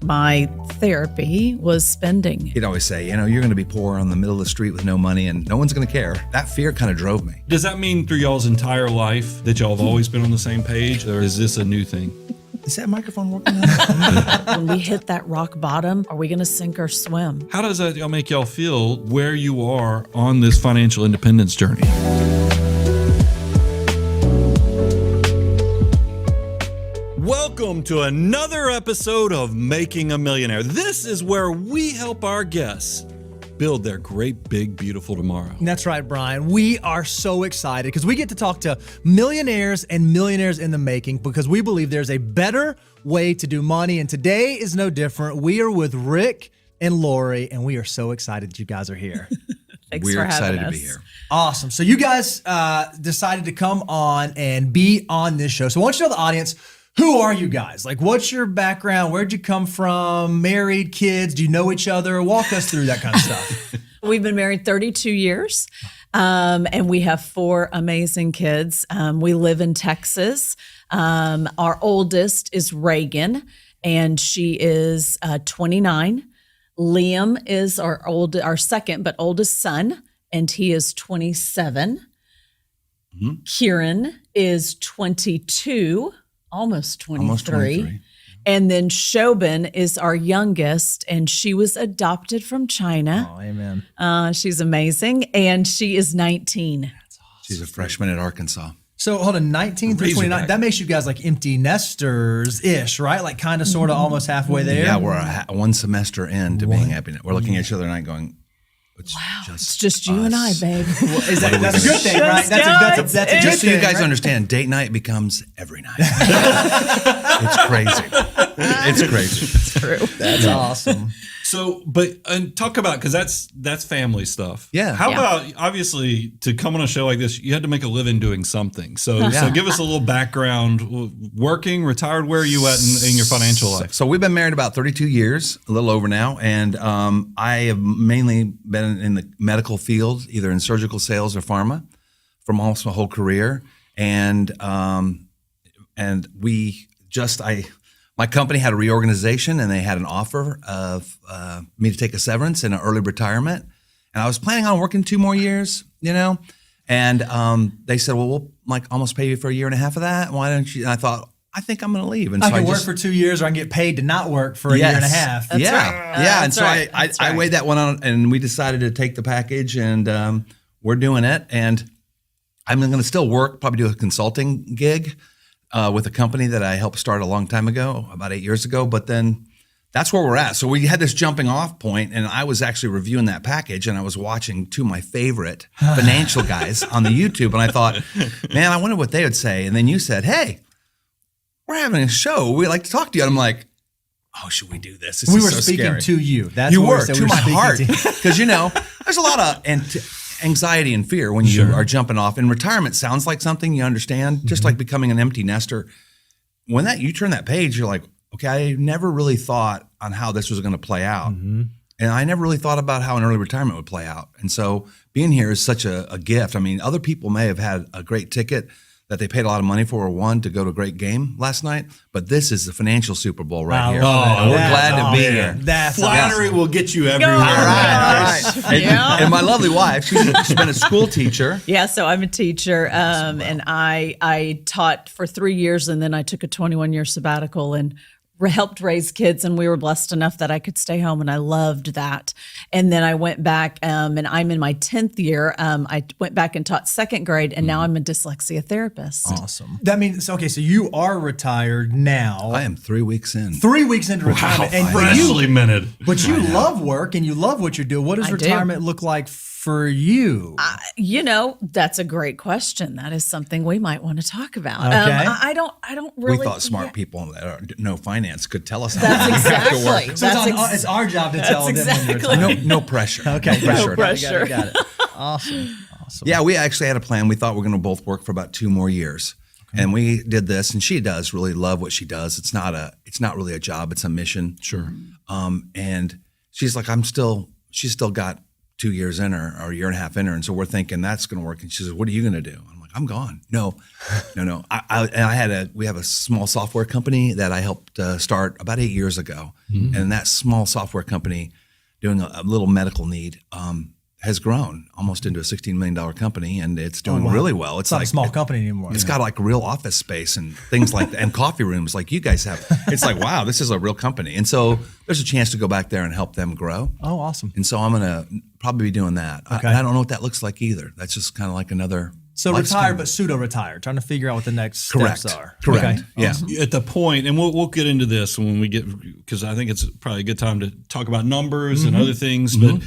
My therapy was spending. He'd always say, you're going to be poor on the middle of the street with no money and no one's going to care. That fear kind of drove me. Does that mean through y'all's entire life that y'all have always been on the same page, or is this a new thing? Is that microphone working now? When we hit that rock bottom, are we going to sink or swim? How does that make y'all feel where you are on this financial independence journey? Welcome to another episode of Making a Millionaire. This is where we help our guests build their great, big, beautiful tomorrow. That's right, Brian. We are so excited because we get to talk to millionaires and millionaires in the making because we believe there's a better way to do money. And today is no different. We are with Rick and Lori, and we are so excited that you guys are here. Thanks We're for having excited to us. be here. Awesome. So you guys decided to come on and be on this show. So I want you to know the audience, who are you guys? Like, what's your background? Where'd you come from? Married, kids? Do you know each other? Walk us through that kind of stuff. We've been married 32 years, and we have 4 amazing kids. We live in Texas. Our oldest is Reagan, and she is 29. Liam is our second but oldest son, and he is 27. Mm-hmm. Kieran is 22. Almost 23. Almost 23. And then Shobin is our youngest, and she was adopted from China. Oh, amen. She's amazing, and she is 19. She's a freshman at Arkansas. So hold on, 19 through 29. Razorback. That makes you guys like empty nesters-ish, right? Like kind of, sort of, almost halfway there. Yeah, we're one semester into being happy. We're looking at each other and going, it's It's just you and I, us. babe. Is that, that's a good thing, right? That's a good Just so you thing, guys right? understand, date night becomes every night. It's crazy. It's crazy. True. That's awesome. So, and talk about, because that's family stuff. Yeah. How Yeah. about, obviously, to come on a show like this, you had to make a living doing something. So give us a little background. Working, retired, where are you at in your financial life? So we've been married about 32 years, a little over now, and I have mainly been in the medical field, either in surgical sales or pharma, from almost my whole career. And my company had a reorganization, and they had an offer of me to take a severance and an early retirement. And I was planning on working 2 more years, And they said, well, we'll almost pay you for a year and a half of that. Why don't you? And I thought, I think I'm going to leave. And I so can I work just, for 2 years, or I can get paid to not work for a year and a half. That's yeah. right. Yeah. And That's so right. I That's right. weighed that one on, and we decided to take the package, and we're doing it. And I'm going to still work, probably do a consulting gig with a company that I helped start a long time ago, about 8 years ago. But then that's where we're at. So we had this jumping off point, and I was actually reviewing that package, and I was watching 2 of my favorite financial guys on the YouTube. And I thought, man, I wonder what they would say. And then you said, hey, we're having a show. We'd like to talk to you. And I'm like, oh, should we do this? This We is were so speaking scary. to you. That's You what we were said. to We my speaking heart, to you. because there's a lot of anxiety and fear when you are jumping off. And retirement sounds like something you understand, just like becoming an empty nester. When you turn that page, you're like, okay, I never really thought on how this was going to play out, and I never really thought about how an early retirement would play out. And so being here is such a gift. I mean, other people may have had a great ticket that they paid a lot of money for, or won to go to a great game last night, but this is the financial Super Bowl right here. love it. We're That's glad to be awesome. here. That's Flattery will get you everywhere. All All right. Yeah. And my lovely wife, she's been a school teacher. Yeah, so I'm a teacher, and I taught for 3 years, and then I took a 21-year sabbatical and helped raise kids, and we were blessed enough that I could stay home, and I loved that. And then I went back, and I'm in my 10th year. I went back and taught 2nd grade, and now I'm a dyslexia therapist. awesome. That means, okay, so you are retired now. I am 3 weeks in. 3 weeks into retirement. And Freshly minted. but you love work and you love what you do. What does I do. retirement look like for you? That's a great question. That is something we might want to talk about. Okay. I don't really. We thought smart yeah. people that know finance could tell us how That's to exactly. work. So it's our job to tell them when exactly. you're retired. No pressure. Okay, No pressure. No pressure. Got it. Awesome. Yeah, we actually had a plan. We thought we were going to both work for about 2 more years. And we did this, and she does really love what she does. It's not really a job, it's a mission. Sure. And she's like, she's still got 2 years in her, or a year and a half in her. And so we're thinking that's going to work. And she says, what are you going to do? I'm like, like, I'm gone. No. We have a small software company that I helped start about 8 years ago. And that small software company doing a little medical need has grown almost into a $16 million company, and it's doing really well. It's not a small company anymore. It's got like real office space and things like that, and coffee rooms like you guys have. It's like, wow, this is a real company. And so there's a chance to go back there and help them grow. Oh, awesome. And so I'm going to probably be doing that. Okay. I don't know what that looks like either. That's just kind of like another. So lifespan. retired, but pseudo-retired, trying to figure out what the next Correct. steps are. Correct. Okay. Yeah. Awesome. At the point, and we'll get into this when we get, because I think it's probably a good time to talk about numbers and other things, but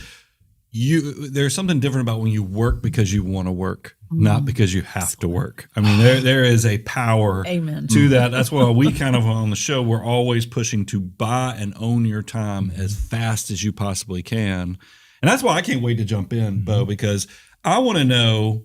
there's something different about when you work because you want to work, not because you have to work. I mean, there is a power Amen. to that. That's why we kind of on the show, we're always pushing to buy and own your time as fast as you possibly can. And that's why I can't wait to jump in, Bo, because I want to know,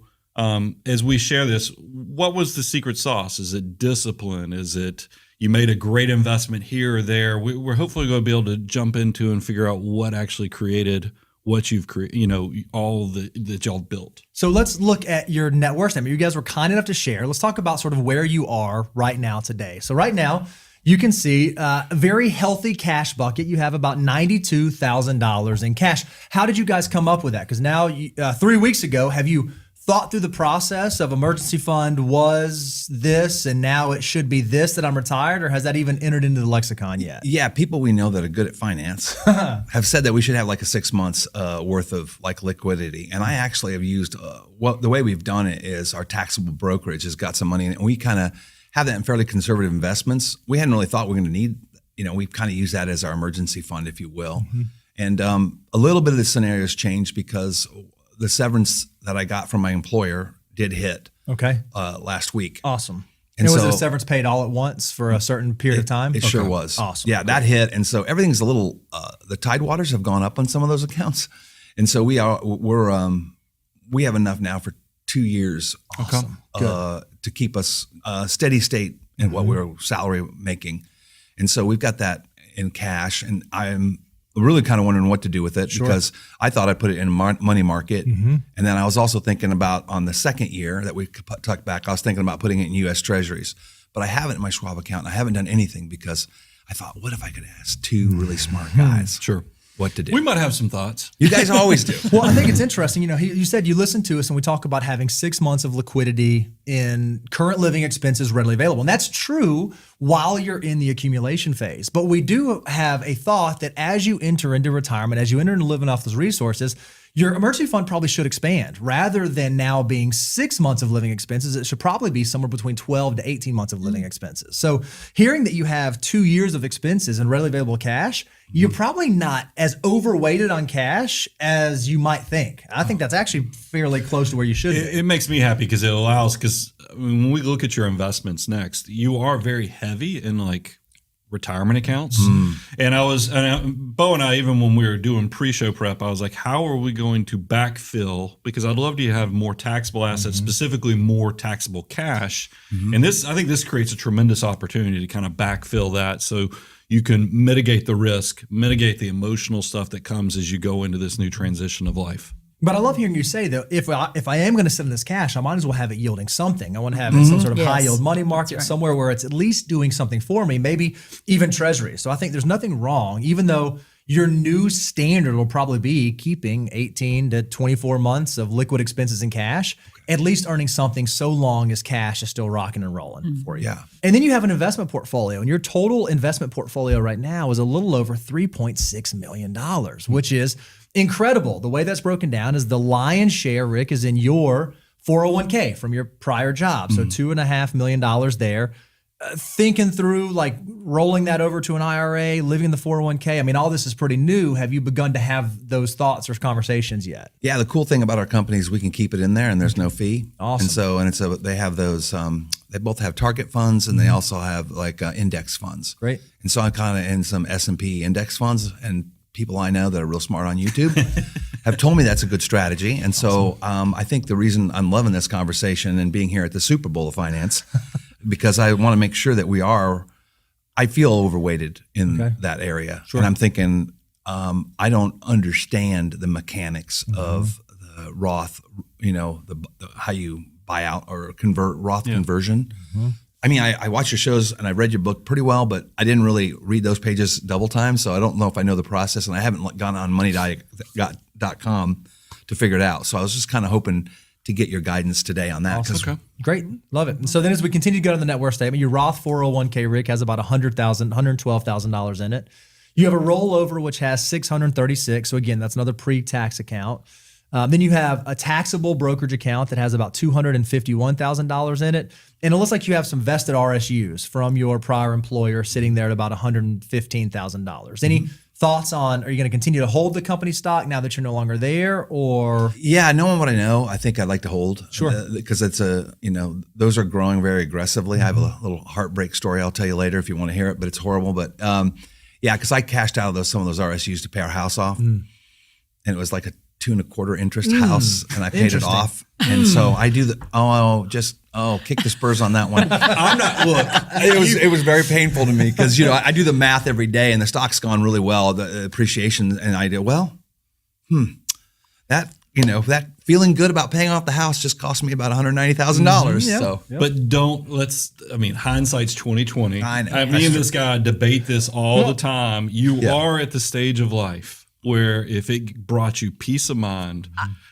as we share this, what was the secret sauce? Is it discipline? Is it you made a great investment here or there? We're hopefully going to be able to jump into and figure out what actually created what you've created, all that y'all built. So let's look at your net worth statement. You guys were kind enough to share. Let's talk about sort of where you are right now today. So right now, you can see a very healthy cash bucket. You have about $92,000 in cash. How did you guys come up with that? Because now, 3 weeks ago, have you thought through the process of emergency fund was this and now it should be this that I'm retired, or has that even entered into the lexicon yet? Yeah, people we know that are good at finance have said that we should have like a 6 months worth of like liquidity. And I actually have used, the way we've done it is our taxable brokerage has got some money in it. And we kind of have that in fairly conservative investments. We hadn't really thought we were going to need, we've kind of used that as our emergency fund, if you will. And a little bit of the scenario has changed because the severance that I got from my employer did hit Okay. last week. Awesome. And And was so- it a severance paid all at once for a certain period of time? It sure Okay. was. Awesome. Yeah, that hit. And so everything's a little, the tidewaters have gone up on some of those accounts. And so we have enough now for 2 years to keep us steady state in what we're salary making. And so we've got that in cash, and I'm really kind of wondering what to do with it because I thought I'd put it in a money market. And then I was also thinking about on the second year that we tucked back, I was thinking about putting it in U.S. Treasuries. But I haven't in my Schwab account. And I haven't done anything because I thought, what if I could ask two really smart guys what to do? We might have some thoughts. You guys always do. Well, I think it's interesting. You said you listened to us and we talk about having 6 months of liquidity in current living expenses readily available. And that's true while you're in the accumulation phase. But we do have a thought that as you enter into retirement, as you enter into living off those resources, your emergency fund probably should expand. Rather than now being 6 months of living expenses, it should probably be somewhere between 12 to 18 months of living expenses. So hearing that you have 2 years of expenses and readily available cash, you're probably not as overweighted on cash as you might think. I think that's actually fairly close to where you should be. It makes me happy because it allows, because when we look at your investments next, you are very heavy in like retirement accounts. And Bo and I, even when we were doing pre-show prep, I was like, how are we going to backfill? Because I'd love to have more taxable assets, specifically more taxable cash. And I think this creates a tremendous opportunity to kind of backfill that. So you can mitigate the risk, mitigate the emotional stuff that comes as you go into this new transition of life. But I love hearing you say that if I am going to sit in this cash, I might as well have it yielding something. I want to have it in some sort of Yes. high yield money market, somewhere where it's at least doing something for me, maybe even treasuries. So I think there's nothing wrong, even though your new standard will probably be keeping 18 to 24 months of liquid expenses in cash, at least earning something so long as cash is still rocking and rolling for you. Yeah. And then you have an investment portfolio, and your total investment portfolio right now is a little over $3.6 million, which is incredible. The way that's broken down is the lion's share, Rick, is in your 401k from your prior job. So $2.5 million there. Thinking through like rolling that over to an IRA, living in the 401k. I mean, all this is pretty new. Have you begun to have those thoughts or conversations yet? Yeah, the cool thing about our company is we can keep it in there and there's no fee. Awesome. And so they have those, they both have target funds and they also have like index funds. Great. And so I'm kind of in some S&P index funds, and people I know that are real smart on YouTube have told me that's a good strategy. And so I think the reason I'm loving this conversation and being here at the Super Bowl of Finance, because I want to make sure that I feel overweighted in that area. And I'm thinking, I don't understand the mechanics of the Roth, the how you buyout or Roth conversion. I mean, I watched your shows and I read your book pretty well, but I didn't really read those pages double time. So I don't know if I know the process, and I haven't gone on money.com to figure it out. So I was just kind of hoping to get your guidance today on that. Okay. Great. Love it. And so then as we continue to go to the net worth statement, your Roth 401k, Rick, has about $112,000 in it. You have a rollover, which has $636. So again, that's another pre-tax account. Then you have a taxable brokerage account that has about $251,000 in it. And it looks like you have some vested RSUs from your prior employer sitting there at about $115,000. Any thoughts on, are you going to continue to hold the company stock now that you're no longer there, or? Yeah, knowing what I know, I think I'd like to hold. Sure. Because it's those are growing very aggressively. I have a little heartbreak story I'll tell you later if you want to hear it, but it's horrible. But yeah, because I cashed out of some of those RSUs to pay our house off. And it was like a 2.25% interest house, and I paid it off. And so I do kick the Spurs on that one. I'm not, look, It was very painful to me because, I do the math every day and the stock's gone really well, the appreciation. And I do, that feeling good about paying off the house just cost me about $190,000. So, but hindsight's 2020. I know. Me and this guy debate this all the time. You are at the stage of life where if it brought you peace of mind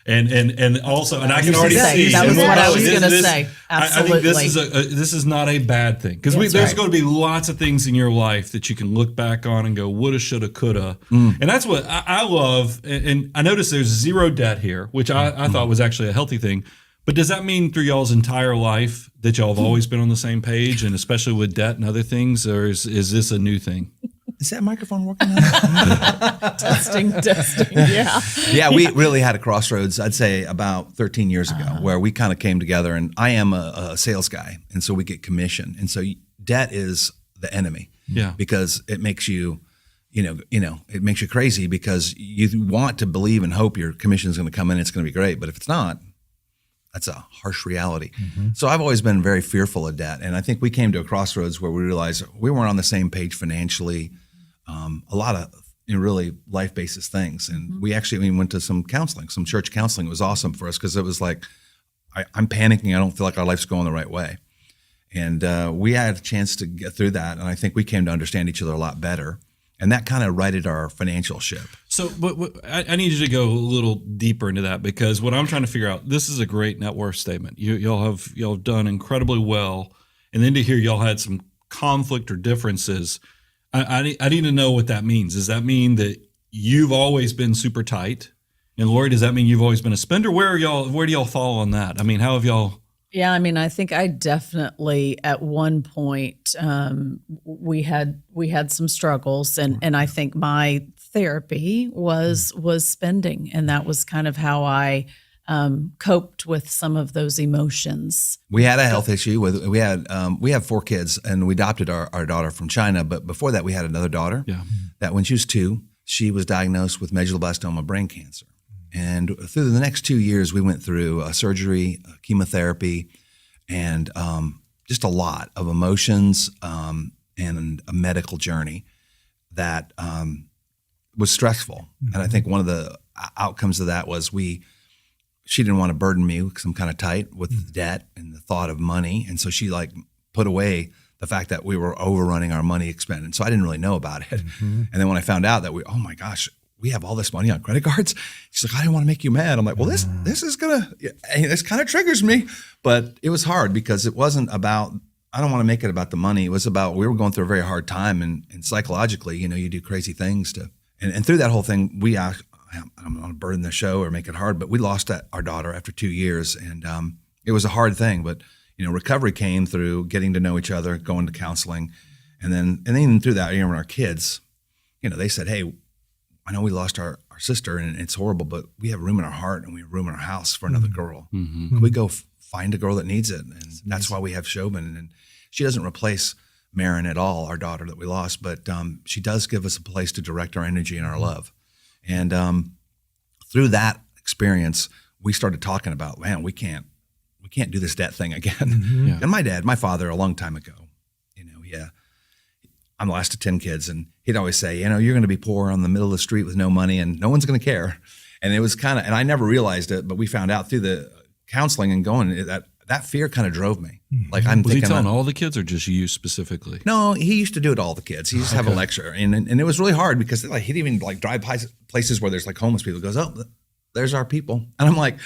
and also, and I can already see. That was what I was going to say. I Absolutely. think this is not a bad thing, because there's going to be lots of things in your life that you can look back on and go, woulda, shoulda, coulda. And that's what I love. And I noticed there's zero debt here, which I thought was actually a healthy thing. But does that mean through y'all's entire life that y'all have always been on the same page, and especially with debt and other things, or is this a new thing? Is that microphone working now? testing. Yeah. Yeah, we really had a crossroads, I'd say about 13 years ago, where we kind of came together, and I am a sales guy. And so we get commission. And so debt is the enemy. Yeah. Because it makes you, it makes you crazy, because you want to believe and hope your commission is going to come in. It's going to be great. But if it's not, that's a harsh reality. So I've always been very fearful of debt. And I think we came to a crossroads where we realized we weren't on the same page financially. A lot of really life basis things. And we actually went to some counseling, some church counseling. It was awesome for us, because it was like, I'm panicking. I don't feel like our life's going the right way. And we had a chance to get through that. And I think we came to understand each other a lot better. And that kind of righted our financial ship. So I need you to go a little deeper into that, because what I'm trying to figure out, this is a great net worth statement. Y'all have done incredibly well. And then to hear y'all had some conflict or differences, I need to know what that means. Does that mean that you've always been super tight? And Lori, does that mean you've always been a spender? Where do y'all fall on that? I mean, how have y'all? Yeah, I think I definitely at one point we had some struggles, and I think my therapy was spending, and that was kind of how I coped with some of those emotions. We had a health issue. We have 4 kids, and we adopted our daughter from China. But before that, we had another daughter that when she was 2, she was diagnosed with medulloblastoma brain cancer. And through the next 2 years, we went through surgery, chemotherapy, and just a lot of emotions and a medical journey that was stressful. And I think one of the outcomes of that was she didn't want to burden me because I'm kind of tight with debt and the thought of money. And so she put away the fact that we were overrunning our money expense. And so I didn't really know about it. And then when I found out that oh my gosh, we have all this money on credit cards. She's like, I didn't want to make you mad. I'm like, well, this is this kind of triggers me. But it was hard because it wasn't about, I don't want to make it about the money. It was about, we were going through a very hard time, and psychologically, you do crazy things and through that whole thing, I'm not going to burden the show or make it hard, but we lost our daughter after 2 years, and it was a hard thing. But recovery came through getting to know each other, going to counseling, and then even through that, when our kids, they said, "Hey, I know we lost our sister, and it's horrible, but we have room in our heart and we have room in our house for another girl. Can we go find a girl that needs it?" And that's why we have Shobin, and she doesn't replace Marin at all, our daughter that we lost, but she does give us a place to direct our energy and our love. And through that experience, we started talking about, man, we can't do this debt thing again. And my father, a long time ago, I'm the last of 10 kids, and he'd always say, you're going to be poor on the middle of the street with no money, and no one's going to care. And it was and I never realized it, but we found out through the counseling and going that that fear kind of drove me. Like I'm Was he thinking, telling all the kids or just you specifically? no, he used to do it to all the kids. He used to have a lecture, and it was really hard because like he'd even like drive places where there's like homeless people. He goes, oh, there's our people, and I'm like,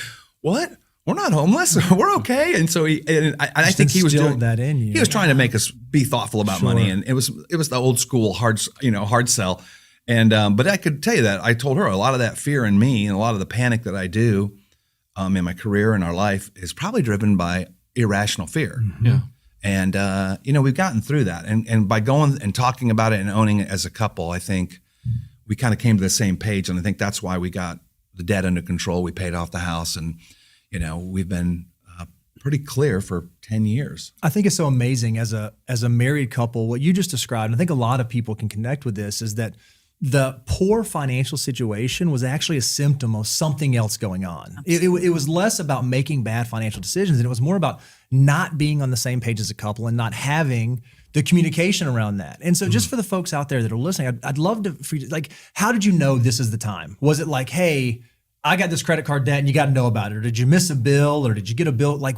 what? We're not homeless. We're okay. And so I think he was doing that in you. He was trying to make us be thoughtful about money, and it was the old school hard sell. And but I could tell you that I told her a lot of that fear in me and a lot of the panic that I do in my career and our life is probably driven by irrational fear. Yeah. And we've gotten through that, and by going and talking about it and owning it as a couple, I think we kind of came to the same page, and I think that's why we got the debt under control. We paid off the house, and we've been pretty clear for 10 years. I think it's so amazing as a married couple, what you just described, and I think a lot of people can connect with this, is that the poor financial situation was actually a symptom of something else going on. It was less about making bad financial decisions, and it was more about not being on the same page as a couple and not having the communication around that. And so just for the folks out there that are listening, I'd love to, for you, like, how did you know this is the time? Was it like, hey, I got this credit card debt and you got to know about it? Or did you miss a bill, or did you get a bill? Like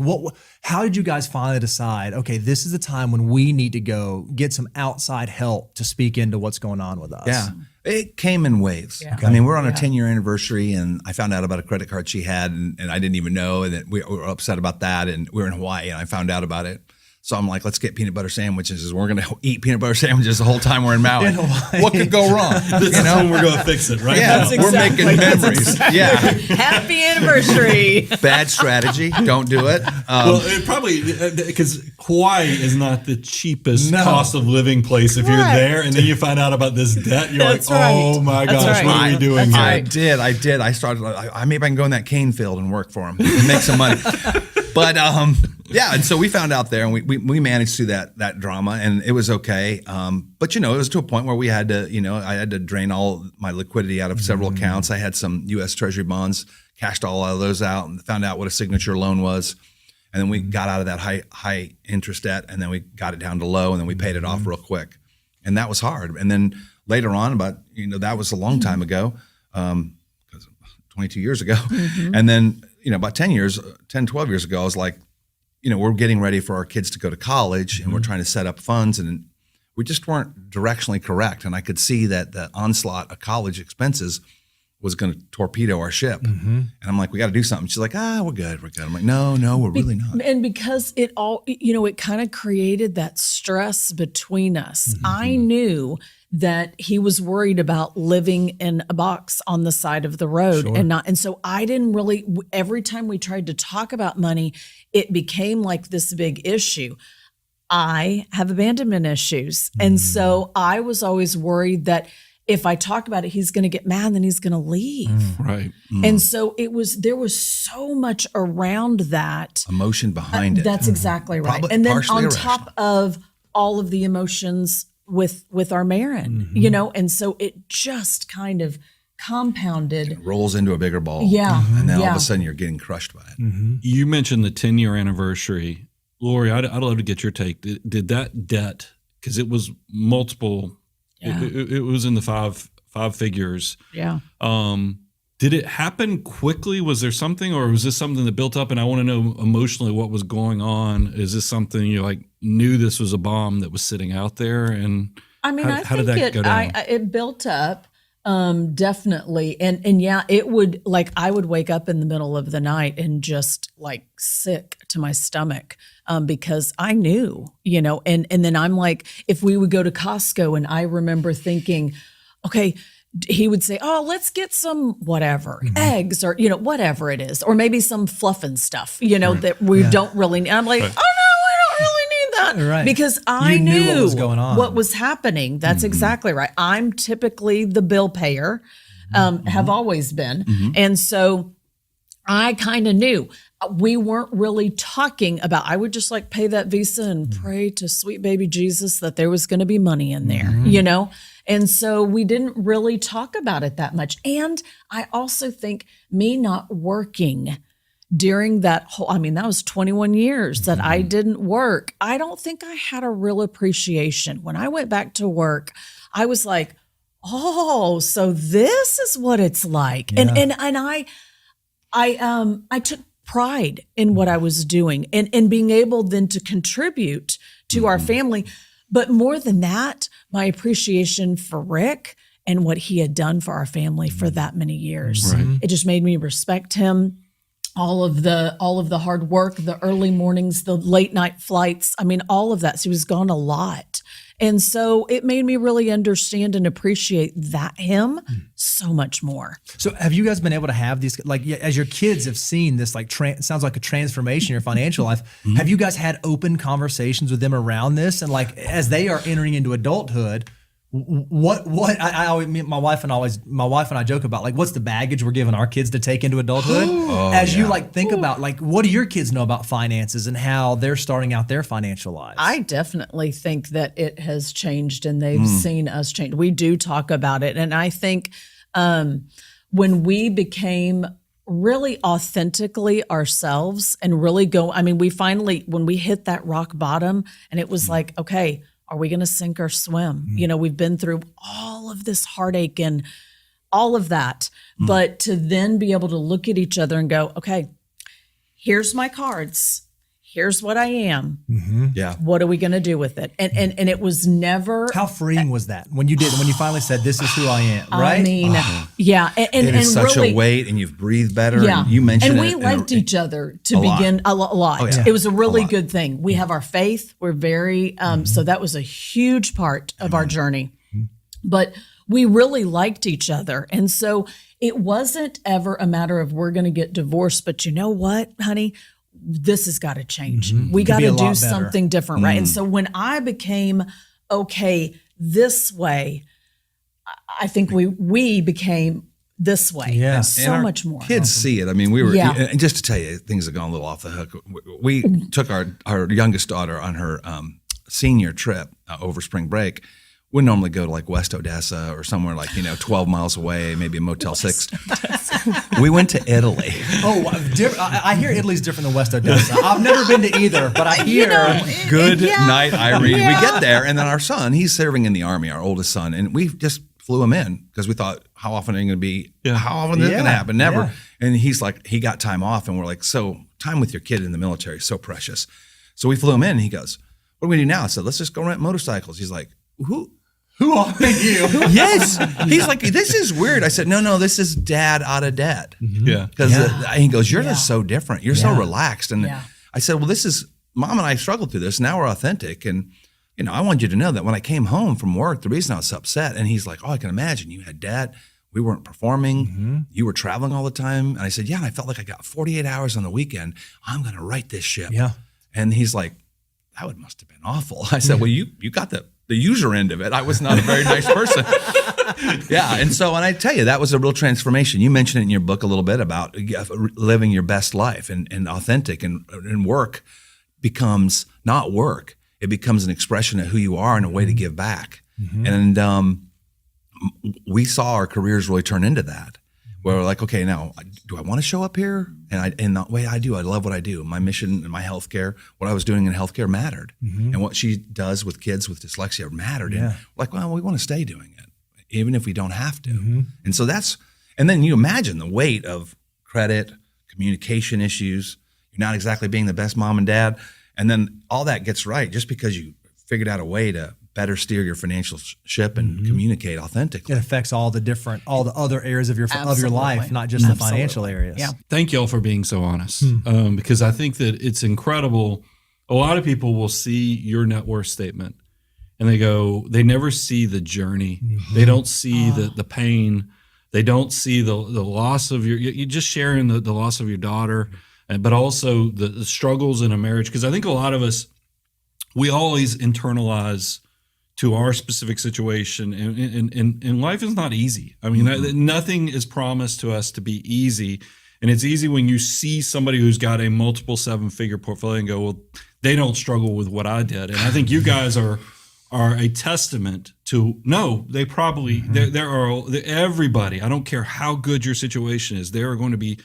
how did you guys finally decide, okay, this is the time when we need to go get some outside help to speak into what's going on with us? Yeah. It came in waves. Yeah. I mean, we're on our 10-year anniversary, and I found out about a credit card she had, and I didn't even know, and that we were upset about that. And we were in Hawaii, and I found out about it. So I'm like, let's get peanut butter sandwiches. We're going to eat peanut butter sandwiches the whole time we're in Maui. In Hawaii. What could go wrong? This is when we're going to fix it, right? Yeah, now. we're making memories. Yeah. Happy anniversary. Bad strategy. Don't do it. Well, it probably, because Hawaii is not the cheapest No. cost of living place if you're Right. there, and then you find out about this debt, you're That's like, oh right. my That's gosh, right. what are we doing That's here? right. I did. I started. Maybe I can go in that cane field and work for him and make some money. But yeah, and so we found out there, and we managed through that drama, and it was okay. But it was to a point where we had to, I had to drain all my liquidity out of several accounts. I had some U.S. Treasury bonds, cashed all of those out, and found out what a signature loan was. And then we got out of that high interest debt, and then we got it down to low, and then we paid it off real quick. And that was hard. And then later on, that was a long time ago, 22 years ago. And then, about 10, 12 years ago, I was like, we're getting ready for our kids to go to college, and we're trying to set up funds, and we just weren't directionally correct. And I could see that the onslaught of college expenses was going to torpedo our ship. And I'm like, we got to do something. She's like, we're good. I'm like, no, we're really not. And because it all, it kind of created that stress between us. I knew that he was worried about living in a box on the side of the road and so I didn't really, every time we tried to talk about money, it became like this big issue. I have abandonment issues. And so I was always worried that if I talk about it, he's going to get mad and then he's going to leave. Right. And so there was so much around that. Emotion behind it. That's exactly right. Probably And then partially on irrational. top of all of the emotions with our Marin, and so it just kind of compounded. It rolls into a bigger ball. Yeah. And then all of Yeah. a sudden you're getting crushed by it. You mentioned the 10-year anniversary. Lori, I'd love to get your take. Did that debt, because it was multiple, Yeah. it was in the five figures. Yeah. Did it happen quickly? Was there something, or was this something that built up? And I want to know emotionally what was going on. Is this something you knew this was a bomb that was sitting out there? And I mean, how did I that think go down? it built up, definitely. And yeah, it would, I would wake up in the middle of the night and just sick to my stomach, because I knew, and then I'm like, if we would go to Costco, and I remember thinking, okay, he would say, oh, let's get some whatever, eggs, or, whatever it is, or maybe some fluffing stuff, that we don't really need. I'm like, oh no, I don't really need that. Right. Because I You knew knew what was going on. what was happening. That's exactly right. I'm typically the bill payer, have always been. And so I kind of knew. We weren't really talking about, I would just pay that Visa and pray to sweet baby Jesus that there was going to be money in there, And so we didn't really talk about it that much. And I also think me not working during that whole, that was 21 years that I didn't work. I don't think I had a real appreciation. When I went back to work, I was like, oh, so this is what it's like. And I took pride in what I was doing and being able then to contribute to our family. But more than that, my appreciation for Rick and what he had done for our family for that many years. Right. It just made me respect him. All of the hard work, the early mornings, the late night flights. I mean, all of that. So he was gone a lot. And so it made me really understand and appreciate him so much more. So have you guys been able to have these, like, as your kids have seen this, like, sounds like a transformation in your financial life, have you guys had open conversations with them around this? And like, as they are entering into adulthood, I always, my wife and I joke about, like, what's the baggage we're giving our kids to take into adulthood? You like think about, like, what do your kids know about finances and how they're starting out their financial lives? I definitely think that it has changed and they've seen us change. We do talk about it. And I think when we became really authentically ourselves and really when we hit that rock bottom and it was like, okay, are we going to sink or swim? You know, we've been through all of this heartache and all of that. But to then be able to look at each other and go, okay, here's my cards. Here's what I am. Yeah. What are we going to do with it? And it was never. How freeing was that when you finally said, this is who I am, right? I mean, yeah. And It is such really, a weight, and you've breathed better. yeah. And you mentioned and it. we liked each other to lot. begin a lot. Oh, yeah. It was a really lot. good thing. We have our faith. We're very, so that was a huge part of our journey. But we really liked each other. And so it wasn't ever a matter of we're going to get divorced, but you know what, honey? This has got to change. We got be to a lot do better. something different, right? And so when I became okay this way, I think we became this way. Yeah. And So our much more. Kids see it. I mean, we were, Yeah. and just to tell you, things have gone a little off the hook. We took our youngest daughter on her senior trip over spring break. We normally go to like West Odessa or somewhere like, 12 miles away, maybe a Motel 6. We went to Italy. I hear Italy's different than West Odessa. I've never been to either, but I hear. Good Yeah. night, Irene. Yeah. We get there, and then our son, he's serving in the Army, our oldest son, and we just flew him in because we thought, how often are you going to be, how often is this going to happen? Never. Yeah. And he's like, he got time off, and we're like, so time with your kid in the military is so precious. So we flew him in, and he goes, what do we do now? I said, let's just go rent motorcycles. He's like, Who are you? Yes. He's like, this is weird. I said, no, this is dad out of debt. Yeah. Because he goes, you're just so different. You're so relaxed. And Yeah. I said, well, Mom and I struggled through this. Now we're authentic. And, I want you to know that when I came home from work, the reason I was upset, and he's like, oh, I can imagine you had debt. We weren't performing. You were traveling all the time. And I said, yeah, and I felt like I got 48 hours on the weekend. I'm going to right this ship. Yeah. And he's like, that must have been awful. I said, well, you got the user end of it. I was not a very nice person. Yeah. And I tell you, that was a real transformation. You mentioned it in your book a little bit about living your best life and authentic and work becomes not work. It becomes an expression of who you are and a way to give back. And we saw our careers really turn into that. Where we're like, okay, now, do I want to show up here? And in the way I do, I love what I do. My mission and my healthcare, what I was doing in healthcare mattered. And what she does with kids with dyslexia mattered. And we're like, well, we want to stay doing it, even if we don't have to. And so and then you imagine the weight of credit, communication issues. You're not exactly being the best mom and dad. And then all that gets right just because you figured out a way to better steer your financial ship and communicate authentically. It affects all the other areas of your Absolutely. life, not just the Absolutely. financial areas. Yeah. Thank y'all for being so honest, because I think that it's incredible. A lot of people will see your net worth statement and they never see the journey. They don't see the pain. They don't see the loss of you're just sharing the loss of your daughter, but also the struggles in a marriage. Because I think a lot of us, we always internalize to our specific situation, and life is not easy. I mean, nothing is promised to us to be easy, and it's easy when you see somebody who's got a multiple 7-figure portfolio and go, well, they don't struggle with what I did. And I think you guys are a testament to, no, they probably, there are everybody, I don't care how good your situation is, there are going to be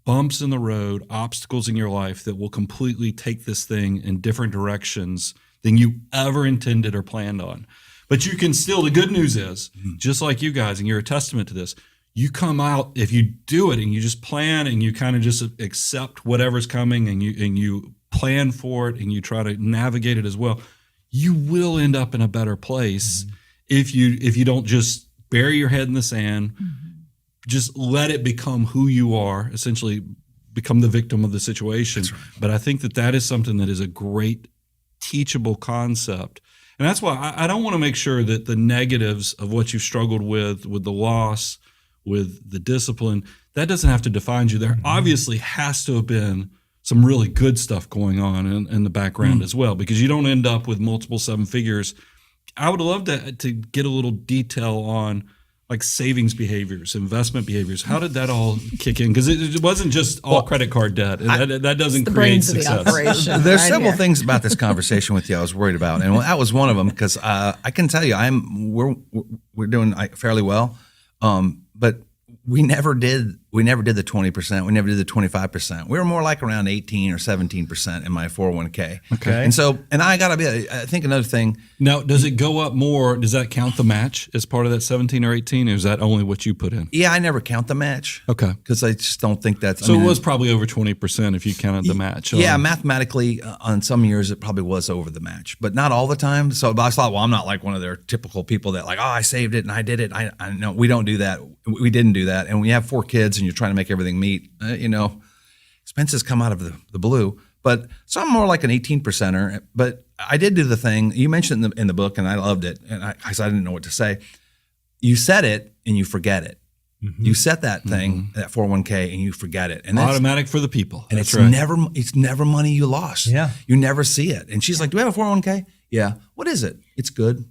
bumps in the road, obstacles in your life that will completely take this thing in different directions than you ever intended or planned on. But you can still, the good news is, just like you guys, and you're a testament to this, you come out, if you do it and you just plan and you kind of just accept whatever's coming and you plan for it and you try to navigate it as well, you will end up in a better place if you don't just bury your head in the sand, just let it become who you are, essentially become the victim of the situation. That's right. But I think that is something that is a great teachable concept. And that's why I don't want to make sure that the negatives of what you've struggled with the loss, with the discipline, that doesn't have to define you. There obviously has to have been some really good stuff going on in the background as well, because you don't end up with multiple seven figures. I would love to get a little detail on like savings behaviors, investment behaviors. How did that all kick in? Because it wasn't just all credit card debt. That doesn't The create brains of the success. operation. There's right several here. things about this conversation with you I was worried about, and that was one of them because I can tell you we're doing fairly well, but we never did the 20%. We never did the 25%. We were more like around 18 or 17% in my 401k. Okay. And I gotta be. I think another thing. Now, does it go up more? Does that count the match as part of that 17 or 18, or is that only what you put in? Yeah, I never count the match. Okay. Because I just don't think that's. So it was probably over 20% if you counted the match. Yeah, mathematically, on some years it probably was over the match, but not all the time. So but I thought, well, I'm not like one of their typical people that like, oh, I saved it and I did it. I know we don't do that. We didn't do that. And when you have 4 kids and you're trying to make everything meet, expenses come out of the blue. But so I'm more like an 18%er. But I did do the thing you mentioned in the book, and I loved it. And I didn't know what to say. You set it and you forget it. You set that thing, that 401k, and you forget it. And that's Automatic for the people. And That's it's right. it's never money you lost. Yeah. You never see it. And she's like, do we have a 401k? Yeah. What is it? It's good.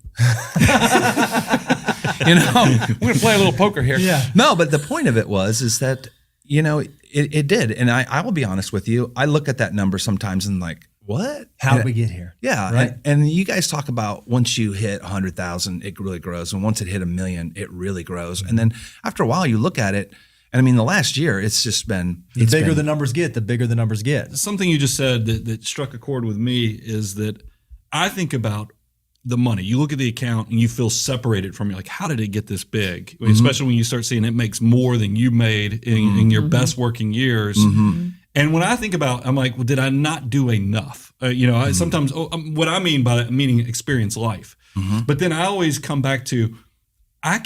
We're going to play a little poker here. Yeah. No, but the point of it is that, it did. And I will be honest with you. I look at that number sometimes and like, what? How did we get here? Yeah. Right. And you guys talk about once you hit 100,000, it really grows. And once it hit 1 million, it really grows. And then after a while you look at it, and I mean, the last year, it's just been. The bigger the numbers get, the bigger the numbers get. Something you just said that struck a chord with me is that I think about the money. You look at the account and you feel separated from it. Like, how did it get this big? Especially when you start seeing it makes more than you made in your best working years. And when I think about, I'm like, well, did I not do enough? I sometimes what I mean by that, meaning experience life. But then I always come back to, I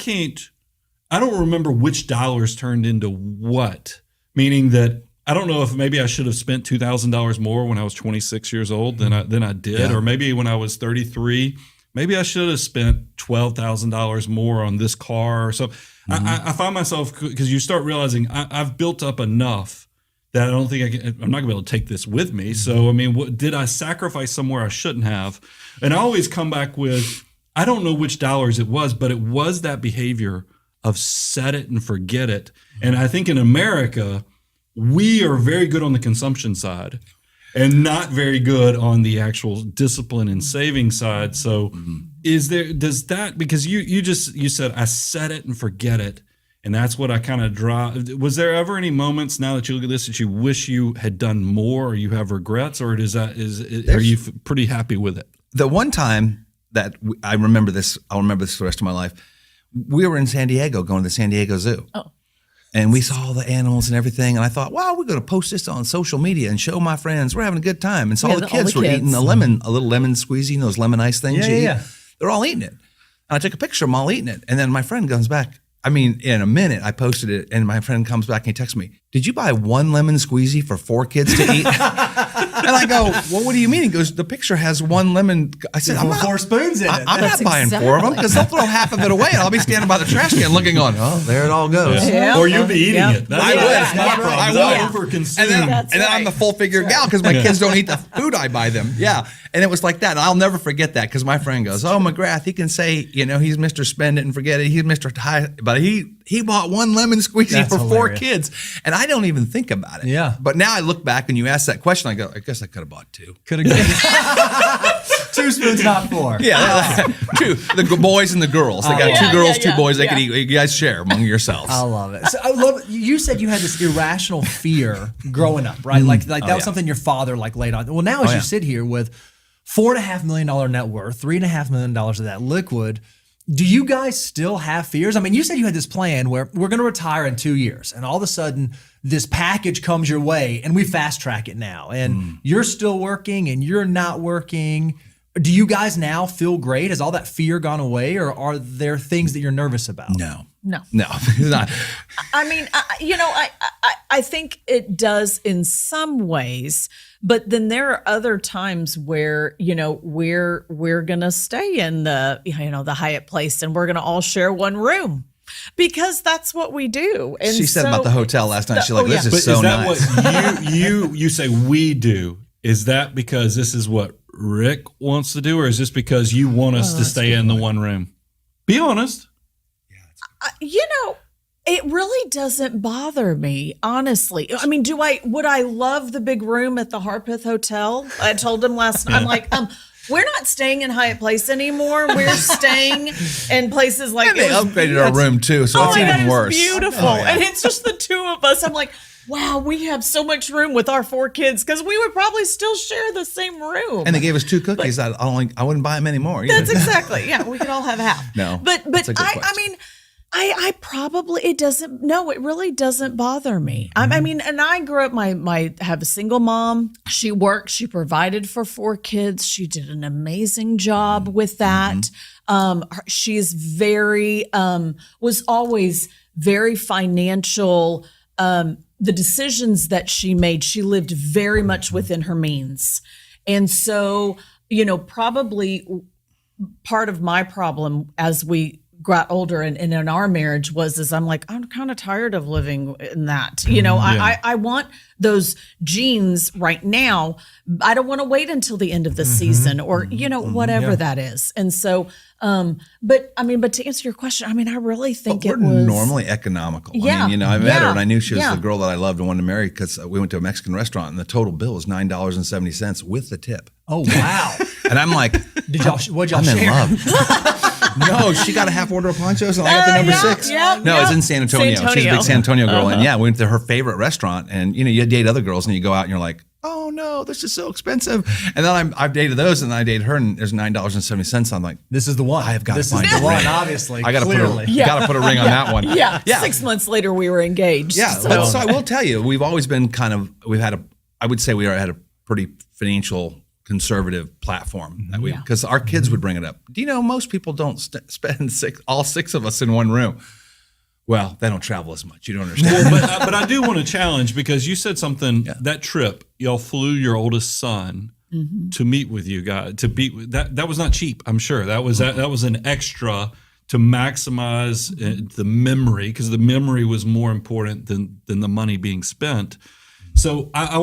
don't remember which dollars turned into what. Meaning that I don't know if maybe I should have spent $2,000 more when I was 26 years old than I did, Yeah. or maybe when I was 33, maybe I should have spent $12,000 more on this car or something. I find myself, because you start realizing I've built up enough that I don't think I'm not gonna be able to take this with me. So I mean, did I sacrifice somewhere I shouldn't have? And I always come back with, I don't know which dollars it was, but it was that behavior of set it and forget it. And I think in America, we are very good on the consumption side and not very good on the actual discipline and saving side. So because you said I set it and forget it, and that's what I kind of draw. Was there ever any moments now that you look at this that you wish you had done more, or you have regrets, or are you pretty happy with it? The one time that I remember this, I'll remember this for the rest of my life. We were in San Diego going to the San Diego Zoo. Oh. And we saw all the animals and everything. And I thought, wow, we're going to post this on social media and show my friends we're having a good time. And so all the kids were eating a little lemon squeezy, those lemon ice things. Yeah. They're all eating it. And I took a picture of them all eating it. And then my friend comes back. I mean, in a minute, I posted it, and my friend comes back and he texts me, did you buy 1 lemon squeezy for 4 kids to eat? And I go, well, what do you mean? He goes, the picture has 1 lemon. I said, I'm not, 4 spoons in it. I'm That's not buying 4 of them because they'll throw half of it away, and I'll be standing by the trash can looking on, oh, there it all goes. Yeah. Or you'd be eating Yeah. it. That's I would. that's my Yeah. problem. I I would. overconsume. And then, That's and then I'm right. the full figure gal because my kids don't eat the food I buy them. Yeah. And it was like that. And I'll never forget that because my friend goes, oh, McGrath, he can say, he's Mr. Spend It and Forget It. He's Mr. High. But he bought 1 lemon squeezy That's for 4 hilarious. kids. And I don't even think about it. Yeah. But now I look back and you ask that question, I go, I guess I could have bought 2. Could have 2 spoons, not 4. Yeah. 2. The boys and the girls. They got Yeah, 2 girls, yeah, 2 boys. They yeah. could eat. You guys share among yourselves. I love it. So I love. You said you had this irrational fear growing up, right? Like that was yeah. something your father laid on. Well, now as yeah. you sit here with $4.5 million net worth, $3.5 million of that liquid, Do you guys still have fears? I mean, you said you had this plan where we're going to retire in 2 years, and all of a sudden this package comes your way, and we fast track it now, and you're still working and you're not working. Do you guys now feel great? Has all that fear gone away, or are there things that you're nervous about? No. No. It's not. I mean, I think it does in some ways, but then there are other times where, we're going to stay in the Hyatt Place and we're going to all share one room because that's what we do. And She said about the hotel last night. She's like, this But is so is that nice. what you say we do? Is that because this is what Rick wants to do, or is this because you want us to stay in the one room? Be honest. It really doesn't bother me, honestly. I mean, would I love the big room at the Harpeth Hotel? I told him last night, I'm like, we're not staying in Hyatt Place anymore. We're staying in places like And they upgraded our room too, so it's my God, even worse. It's beautiful. Oh, yeah. And it's just the two of us. I'm like, wow, we have so much room with our 4 kids because we would probably still share the same room. And they gave us 2 cookies. I wouldn't buy them anymore. either. That's exactly. Yeah, we could all have half. No, But that's a good I question. mean, I probably, it really doesn't bother me. I mean, and I grew up, have a single mom. She worked, she provided for 4 kids. She did an amazing job with that. She's was always very financial. The decisions that she made, she lived very much within her means. And so, probably part of my problem as we got older and in our marriage is I'm like, I'm kind of tired of living in that. I want those jeans right now. I don't want to wait until the end of the season or, whatever that is. And so, but to answer your question, I mean, I really think We're it was normally economical. Yeah. I mean, I met her Yeah. and I knew she was Yeah. the girl that I loved and wanted to marry because we went to a Mexican restaurant and the total bill was $9.70 with the tip. Oh, wow. And I'm like, What'd y'all I'm in share? love. No, she got a half order of ponchos and I got the number 6. yeah, It's in San Antonio. San She's a big Antonio. San Antonio girl. And yeah, we went to her favorite restaurant and, you date other girls and you go out and you're like, oh no, this is so expensive. And then I've dated those and I dated her and there's $9.70. I'm like, This is the one. I have got to This find is a the one, ring. obviously. I got to clearly. put a ring on that one. Yeah. Yeah. 6 months later, we were engaged. Yeah, So. but so I will tell you, we've always been I would say we had a pretty financial conservative platform that because our kids would bring it up. Do you know most people don't spend all 6 of us in one room? Well, they don't travel as much. You don't understand. But I do want to challenge because you said something that trip y'all flew your oldest son to meet with you guys that was not cheap. I'm sure that was an extra to maximize the memory because the memory was more important than the money being spent. So I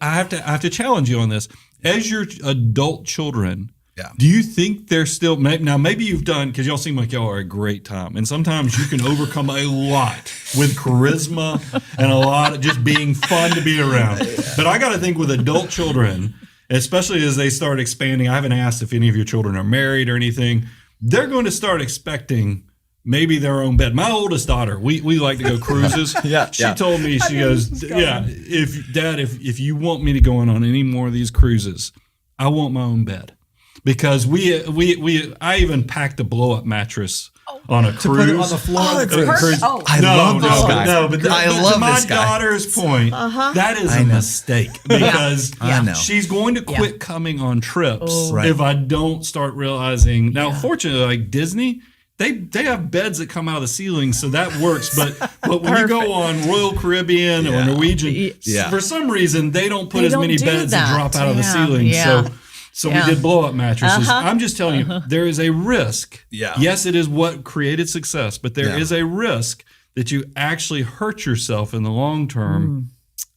have to challenge you on this. As your adult children, do you think they're still now? Maybe you've done because y'all seem like y'all are a great time, and sometimes you can overcome a lot with charisma and a lot of just being fun to be around. But I got to think with adult children, especially as they start expanding. I haven't asked if any of your children are married or anything. They're going to start expecting maybe their own bed. My oldest daughter, we like to go cruises. She told me, she goes, if you want me to go on any more of these cruises, I want my own bed. Because I even packed a blow up mattress on a cruise. To put it on the floor. Oh, it's perfect. Oh. I love this guy. But I but love to my this guy. daughter's point, that is a mistake because I know. she's going to quit coming on trips Right. if I don't start realizing. Now, fortunately, like Disney, they have beds that come out of the ceiling, so that works. But when you go on Royal Caribbean or Norwegian, for some reason they don't put as many beds that drop out of the ceiling. So we did blow up mattresses. I'm just telling you, there is a risk. Yeah. Yes, it is what created success, but there is a risk that you actually hurt yourself in the long term.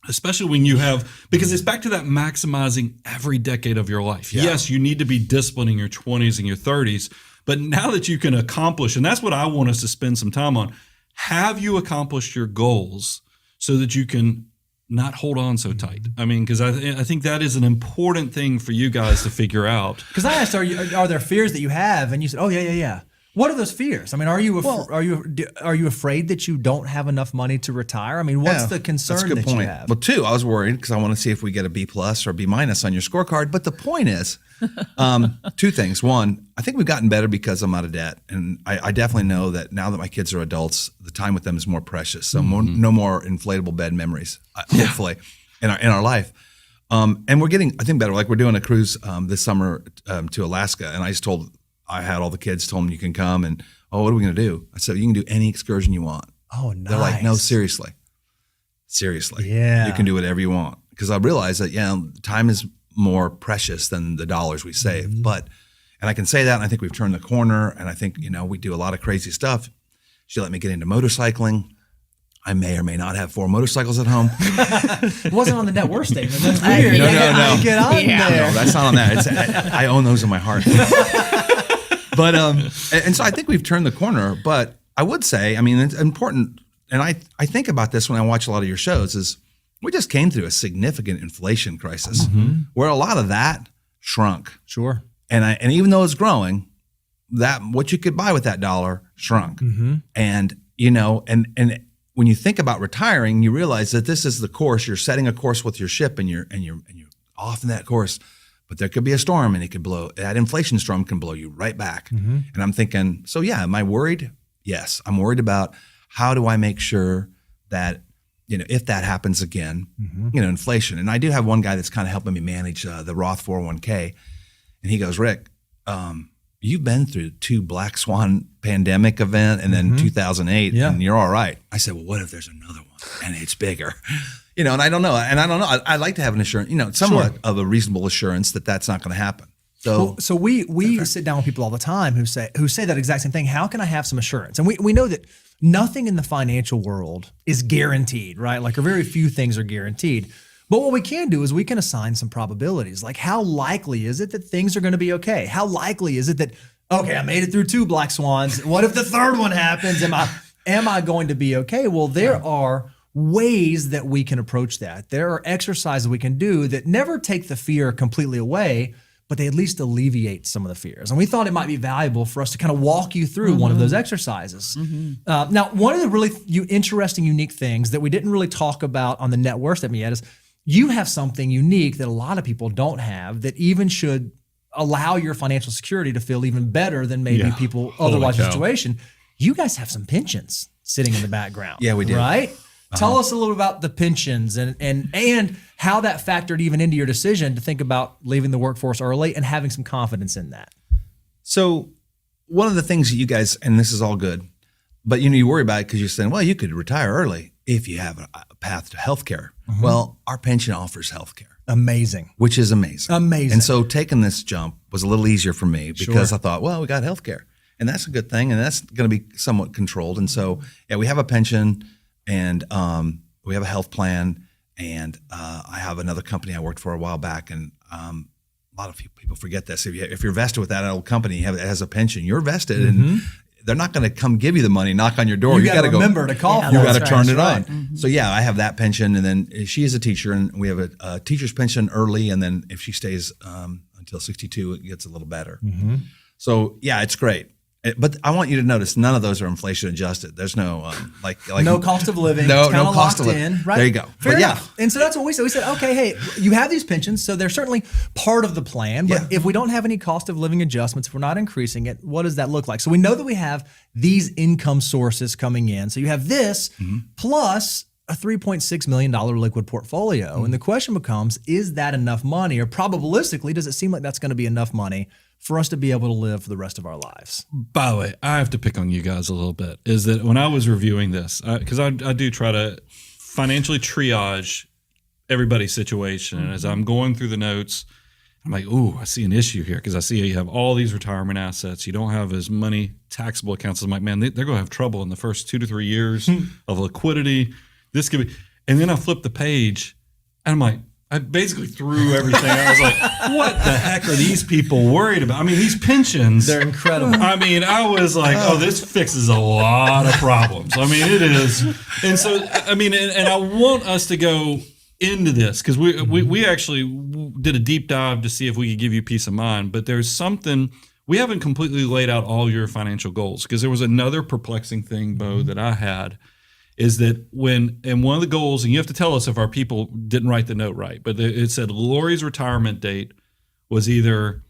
Especially when you have, because it's back to that maximizing every decade of your life. Yes, you need to be disciplined in your 20s and your 30s, but now that you can accomplish, and that's what I want us to spend some time on, have you accomplished your goals so that you can not hold on so tight? I mean, because I think that is an important thing for you guys to figure out. Because I asked, are there fears that you have? And you said, oh, yeah. What are those fears? I mean, are you afraid that you don't have enough money to retire? I mean, what's Yeah, the concern that's a good that point. you have? Well, two, I was worried because I want to see if we get a B plus or B minus on your scorecard. But the point is, two things. One, I think we've gotten better because I'm out of debt, and I definitely know that now that my kids are adults, the time with them is more precious. So no more inflatable bed memories, hopefully, in our life. And we're getting, I think, better. Like we're doing a cruise this summer to Alaska, and I had all the kids, told them you can come, and what are we going to do? I said, you can do any excursion you want. Oh, nice. They're like, no, seriously, Yeah. you can do whatever you want. Because I realized that time is more precious than the dollars we save. And I can say that, and I think we've turned the corner, and I think we do a lot of crazy stuff. She let me get into motorcycling. I may or may not have 4 motorcycles at home. It wasn't on the net worth statement. That's weird. No, You no, gotta no. Get on there. No, that's not on that. I own those in my heart. But and so I think we've turned the corner. But I would say, I mean, it's important, and I think about this when I watch a lot of your shows. Is we just came through a significant inflation crisis where a lot of that shrunk, Sure. and even though it's growing, that what you could buy with that dollar shrunk, and and when you think about retiring, you realize that this is the course. You're setting a course with your ship, and you're off in that course. But there could be a storm, and it could blow. That inflation storm can blow you right back. And I'm thinking, so yeah, am I worried? Yes, I'm worried about how do I make sure that if that happens again, inflation. And I do have one guy that's kind of helping me manage the Roth 401k, and he goes, Rick, you've been through 2 black swan pandemic event and then 2008, and you're all right. I said, well, what if there's another one and it's bigger? And I don't know. I'd like to have an assurance, somewhat of a reasonable assurance that that's not going to happen. So we sit down with people all the time who say that exact same thing. How can I have some assurance? And we know that nothing in the financial world is guaranteed, right? Like, or very few things are guaranteed. But what we can do is we can assign some probabilities. Like, how likely is it that things are going to be okay? How likely is it that, okay, I made it through 2 black swans. What if the third one happens? Am I going to be okay? Well, there are ways that we can approach that. There are exercises we can do that never take the fear completely away, but they at least alleviate some of the fears. And we thought it might be valuable for us to kind of walk you through one of those exercises. Now, one of the really interesting, unique things that we didn't really talk about on the net worth statement yet is you have something unique that a lot of people don't have that even should allow your financial security to feel even better than maybe people otherwise in the situation. You guys have some pensions sitting in the background. Yeah, we do. Right? Tell us a little about the pensions and how that factored even into your decision to think about leaving the workforce early and having some confidence in that. So one of the things that you guys, and this is all good, but you worry about it because you're saying, well, you could retire early if you have a path to healthcare. Well, our pension offers healthcare. Amazing. Which is amazing. Amazing. And so taking this jump was a little easier for me because I thought, well, we got healthcare, and that's a good thing, and that's going to be somewhat controlled. And so, we have a pension, and we have a health plan, and I have another company I worked for a while back, and a lot of people forget this. If you're vested with that old company, it has a pension, you're vested, and they're not going to come give you the money, knock on your door. You got to remember to call. You got to turn it right. on. So I have that pension, and then she is a teacher, and we have a teacher's pension early, and then if she stays until 62, it gets a little better. So it's great. But I want you to notice none of those are inflation adjusted. There's no like no cost of living. No, it's no cost locked of living. In, right? There you go. Fair But enough. And so that's what we said. We said, okay, hey, you have these pensions, so they're certainly part of the plan. But if we don't have any cost of living adjustments, if we're not increasing it, what does that look like? So we know that we have these income sources coming in. So you have this plus a $3.6 million liquid portfolio. And the question becomes, is that enough money? Or probabilistically, does it seem like that's going to be enough money for us to be able to live for the rest of our lives? By the way, I have to pick on you guys a little bit. Is that when I was reviewing this, because I do try to financially triage everybody's situation. And as I'm going through the notes, I'm like, ooh, I see an issue here because I see you have all these retirement assets. You don't have as many taxable accounts. I'm like, man, they're going to have trouble in the first 2 to 3 years of liquidity. This could be, and then I flip the page and I'm like, I basically threw everything. I was like, what the heck are these people worried about? I mean, these pensions. They're incredible. I mean, I was like, oh, this fixes a lot of problems. I mean, it is. And so, I mean, and I want us to go into this because we actually did a deep dive to see if we could give you peace of mind. But there's something we haven't completely laid out all your financial goals. Because there was another perplexing thing, Bo, that I had, is that and one of the goals, and you have to tell us if our people didn't write the note right, but it said Lori's retirement date was either,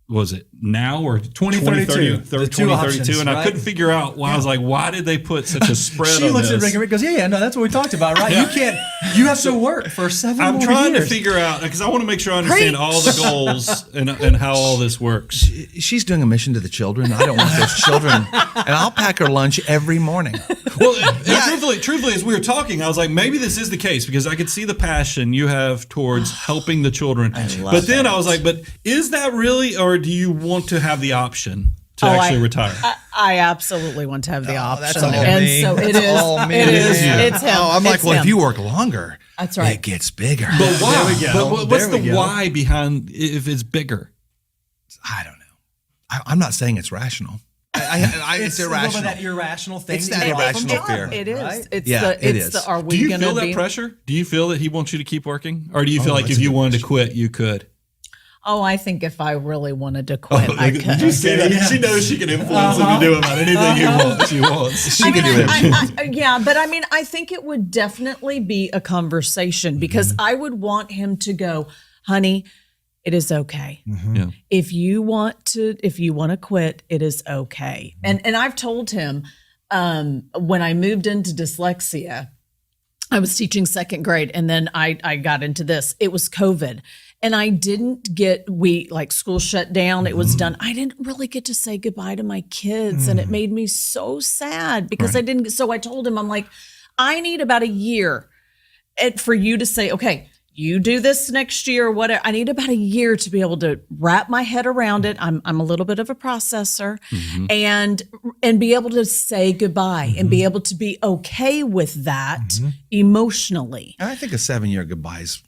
was it now or 2032? 2032, and I right? couldn't figure out why. I was like, why did they put such a spread She on looks this? at Rick and Rick goes, yeah, no, that's what we talked about, right? You have to work for 7 I'm more trying years. to figure out, because I want to make sure I understand all the goals and how all this works. She's doing a mission to the children. I don't want those children. And I'll pack her lunch every morning. Well, truthfully, as we were talking, I was like, maybe this is the case, because I could see the passion you have towards helping the children. But then I was like, but is that really, or do you want to have the option to actually retire? I absolutely want to have the option. That's all and me. so it That's is. all me. It is. Yeah. It's him. Oh, I'm like, It's well, if him. you work longer, That's right. it gets bigger. But why? There we go. But what's There we the go. why behind if it's bigger? I don't know. I'm not saying it's rational. It's a little bit irrational. of that irrational thing. It's that that you brought irrational from fear. John, It is. right? It's Yeah, the. it It's is. the. Are Do we you going to feel be? that pressure? Do you feel that he wants you to keep working? Or do you feel like if you wanted to quit, you could? Oh, I think if I really wanted to quit, I could. Did you see that? She knows she can influence him to do about anything she wants. She can do it. Yeah, but I mean, I think it would definitely be a conversation because Mm-hmm. I would want him to go, honey, it is okay. Yeah. If you want to quit, it is okay. Mm-hmm. And I've told him when I moved into dyslexia, I was teaching second grade, and then I got into this. It was COVID. And I didn't school shut down. It was done. I didn't really get to say goodbye to my kids. And it made me so sad because I didn't. So I told him, I'm like, I need about a year for you to say, okay, you do this next year or whatever. I need about a year to be able to wrap my head around it. I'm a little bit of a processor and be able to say goodbye and be able to be okay with that emotionally. I think a 7-year goodbye is.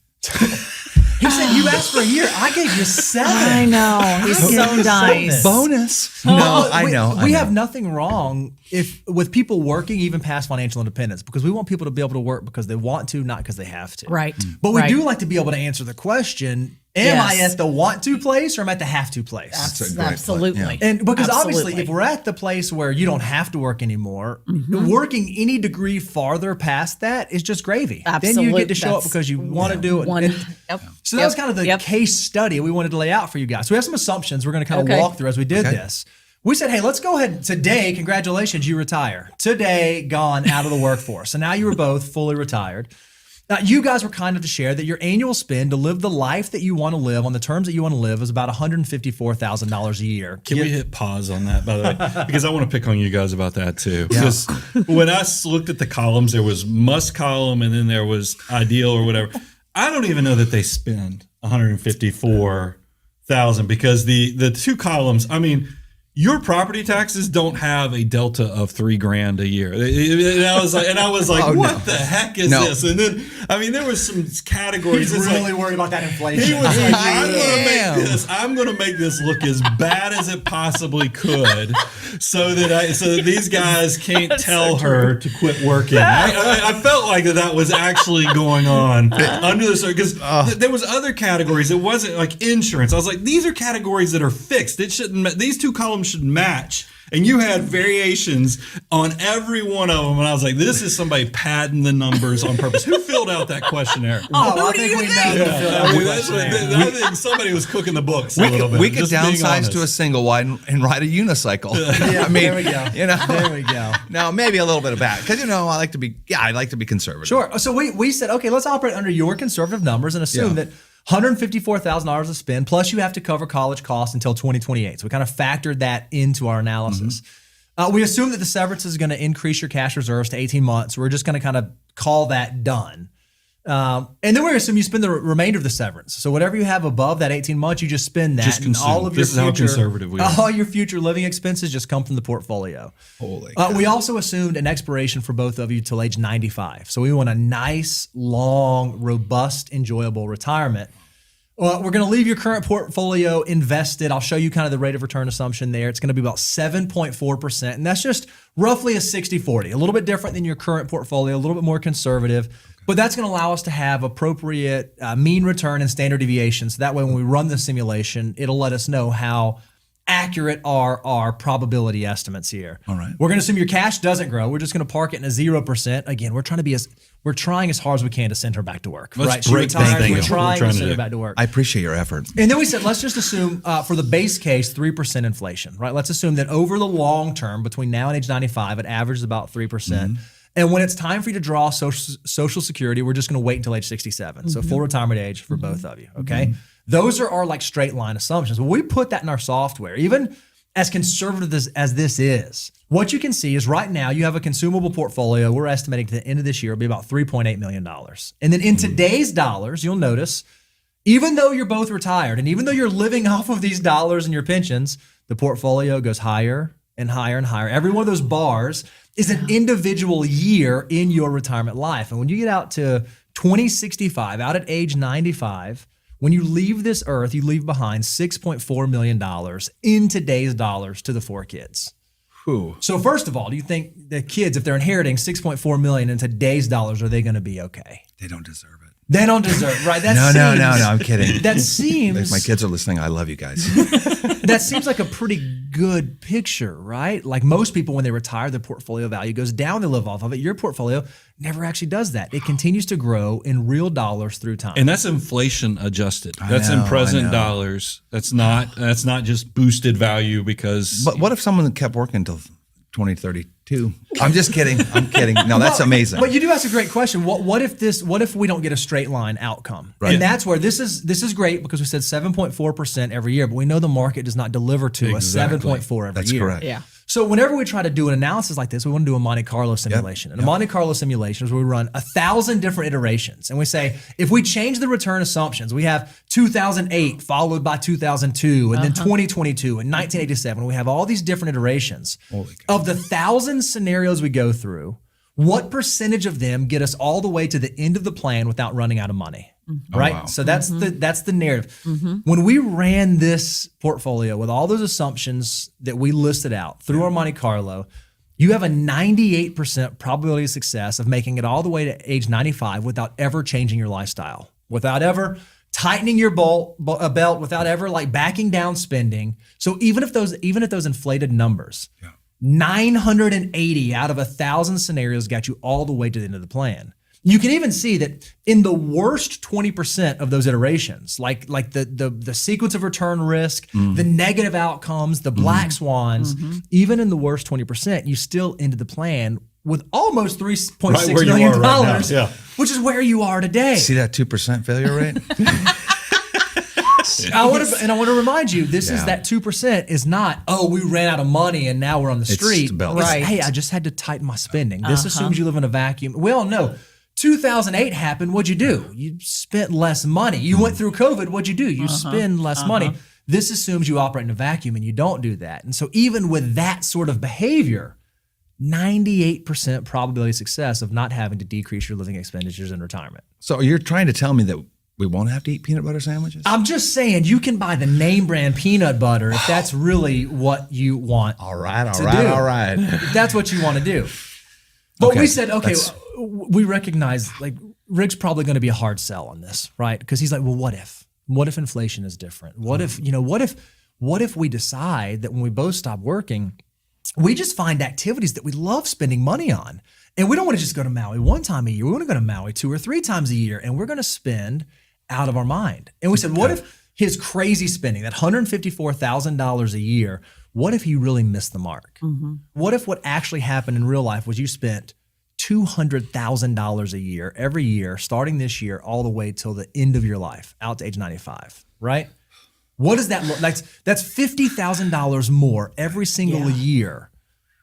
He said, you asked for a year. I gave you 7. I know. He's so nice. Bonus. No, I know. We have nothing wrong with people working even past financial independence because we want people to be able to work because they want to, not because they have to. Right. But we Right. do like to be able to answer the question, am I Yes. at the want to place or am I at the have to place? That's a great point, Absolutely. yeah. And because obviously, Absolutely. if we're at the place where you don't have to work anymore, working any degree farther past that is just gravy. Then you Absolute- get to show up that's- because you want to do it. One. And- Yep. so that was kind of the case study we wanted to lay out for you guys. So we have some assumptions we're going to kind of Okay. walk through as we did this. We said, hey, let's go ahead today. Congratulations, you retire. Today, gone out of the workforce. So now you were both fully retired. Now, you guys were kind of to share that your annual spend to live the life that you want to live on the terms that you want to live is about $154,000 a year. Can we hit pause on that, by the way? Because I want to pick on you guys about that too. Because when I looked at the columns, there was must column and then there was ideal or whatever. I don't even know that they spend $154,000 because the two columns, I mean, your property taxes don't have a delta of $3,000 a year. And I was like, Oh, what no. the heck is No. this? And then, I mean, there was some categories. He's It's really like, worried about that inflation. he was like, I I'm gonna make this look as bad as it possibly could, so that these guys can't tell her to quit working. I felt like that was actually going on under the surface because there was other categories. It wasn't like insurance. I was like, these are categories that are fixed. It shouldn't. These two columns should match. And you had variations on every one of them. And I was like, this is somebody padding the numbers on purpose. Who filled out that questionnaire? I think we know who filled out the questionnaire. I think somebody was cooking the books a little bit. We could just being downsize to a honest. single wide and ride a unicycle. I mean, there we go. You know, There we go. Now maybe a little bit of back because I like to be conservative. Sure. So we said, okay, let's operate under your conservative numbers and assume that $154,000 to spend, plus you have to cover college costs until 2028. So we kind of factored that into our analysis. We assume that the severance is going to increase your cash reserves to 18 months. We're just going to kind of call that done. And then we assume you spend the remainder of the severance. So whatever you have above that 18 months, you just spend that. Just and all consume. of your This is how future, conservative we are. all your future living expenses just come from the portfolio. Holy We also assumed an expiration for both of you till age 95. So we want a nice, long, robust, enjoyable retirement. Well, we're going to leave your current portfolio invested. I'll show you kind of the rate of return assumption there. It's going to be about 7.4%. And that's just roughly a 60-40, a little bit different than your current portfolio, a little bit more conservative. But that's going to allow us to have appropriate mean return and standard deviation. So that way, when we run the simulation, it'll let us know how accurate are our probability estimates here. All right. We're going to assume your cash doesn't grow. We're just going to park it in a 0%. Again, we're trying as hard as we can to send her back to work. Let's right? She break this retired. thing We're down. trying We're to trying to send her do. back to work. I appreciate your effort. And then we said, let's just assume for the base case, 3% inflation, right? Let's assume that over the long term, between now and age 95, it averages about 3%. Mm-hmm. And when it's time for you to draw Social Security, we're just going to wait until age 67. So full retirement age for both of you, okay? Those are our like straight line assumptions. When we put that in our software, even as conservative as this is, what you can see is right now you have a consumable portfolio. We're estimating to the end of this year will be about $3.8 million. And then in today's dollars, you'll notice, even though you're both retired and even though you're living off of these dollars and your pensions, the portfolio goes higher and higher and higher. Every one of those bars is an individual year in your retirement life. And when you get out to 2065, out at age 95, when you leave this earth, you leave behind $6.4 million in today's dollars to the 4 kids. Whew. So first of all, do you think the kids, if they're inheriting $6.4 million in today's dollars, are they going to be okay? They don't deserve it. They don't deserve, right? That No, seems, I'm kidding. That seems If my kids are listening, I love you guys. that seems like a pretty good picture, right? Like most people, when they retire, their portfolio value goes down. They live off of it. Your portfolio never actually does that. It continues to grow in real dollars through time. And that's inflation adjusted. That's know, in present I know. dollars. That's not just boosted value because But what if someone kept working until 2032? I'm just kidding. I'm kidding. No, that's amazing. But you do ask a great question. What if we don't get a straight line outcome? Right. And that's where this is great because we said 7.4% every year, but we know the market does not deliver to Exactly. a 7.4 every That's year. correct. Yeah. So whenever we try to do an analysis like this, we want to do a Monte Carlo simulation. And a Monte Carlo simulation is where we run 1,000 different iterations. And we say, if we change the return assumptions, we have 2008 followed by 2002 and then 2022 and 1987. We have all these different iterations. Of the 1,000 scenarios we go through, what percentage of them get us all the way to the end of the plan without running out of money? Right? wow. So that's the narrative. When we ran this portfolio with all those assumptions that we listed out through our Monte Carlo, you have a 98% probability of success of making it all the way to age 95 without ever changing your lifestyle, without ever tightening your belt, without ever like backing down spending. So even if those inflated numbers, 980 out of 1,000 scenarios got you all the way to the end of the plan. You can even see that in the worst 20% of those iterations, like the sequence of return risk, the negative outcomes, the black swans, even in the worst 20%, you still ended the plan with almost $3.6 Right where you million, are right now, yeah. which is where you are today. See that 2% failure rate? I want to remind you, this is Yeah. that 2% is not, oh, we ran out of money and now we're on the street. belt. It's, Right. hey, I just had to tighten my spending. This assumes you live in a vacuum. We all know 2008 happened. What'd you do? You spent less money. You went through COVID. What'd you do? You spend less money. This assumes you operate in a vacuum and you don't do that. And so even with that sort of behavior, 98% probability of success of not having to decrease your living expenditures in retirement. So you're trying to tell me that we won't have to eat peanut butter sandwiches? I'm just saying you can buy the name brand peanut butter if that's really what you want. all right. If that's what you want to do. But Okay, we said, okay, that's- we recognize like Rick's probably going to be a hard sell on this, right? Because he's like, well, what if? What if inflation is different? What if, what if we decide that when we both stop working, we just find activities that we love spending money on. And we don't want to just go to Maui one time a year. We want to go to Maui 2 or 3 times a year. And we're going to spend out of our mind. And we said, what if his crazy spending, that $154,000 a year, what if he really missed the mark? What if what actually happened in real life was you spent $200,000 a year every year, starting this year, all the way till the end of your life, out to age 95, right? What does that look like? That's $50,000 more every single year,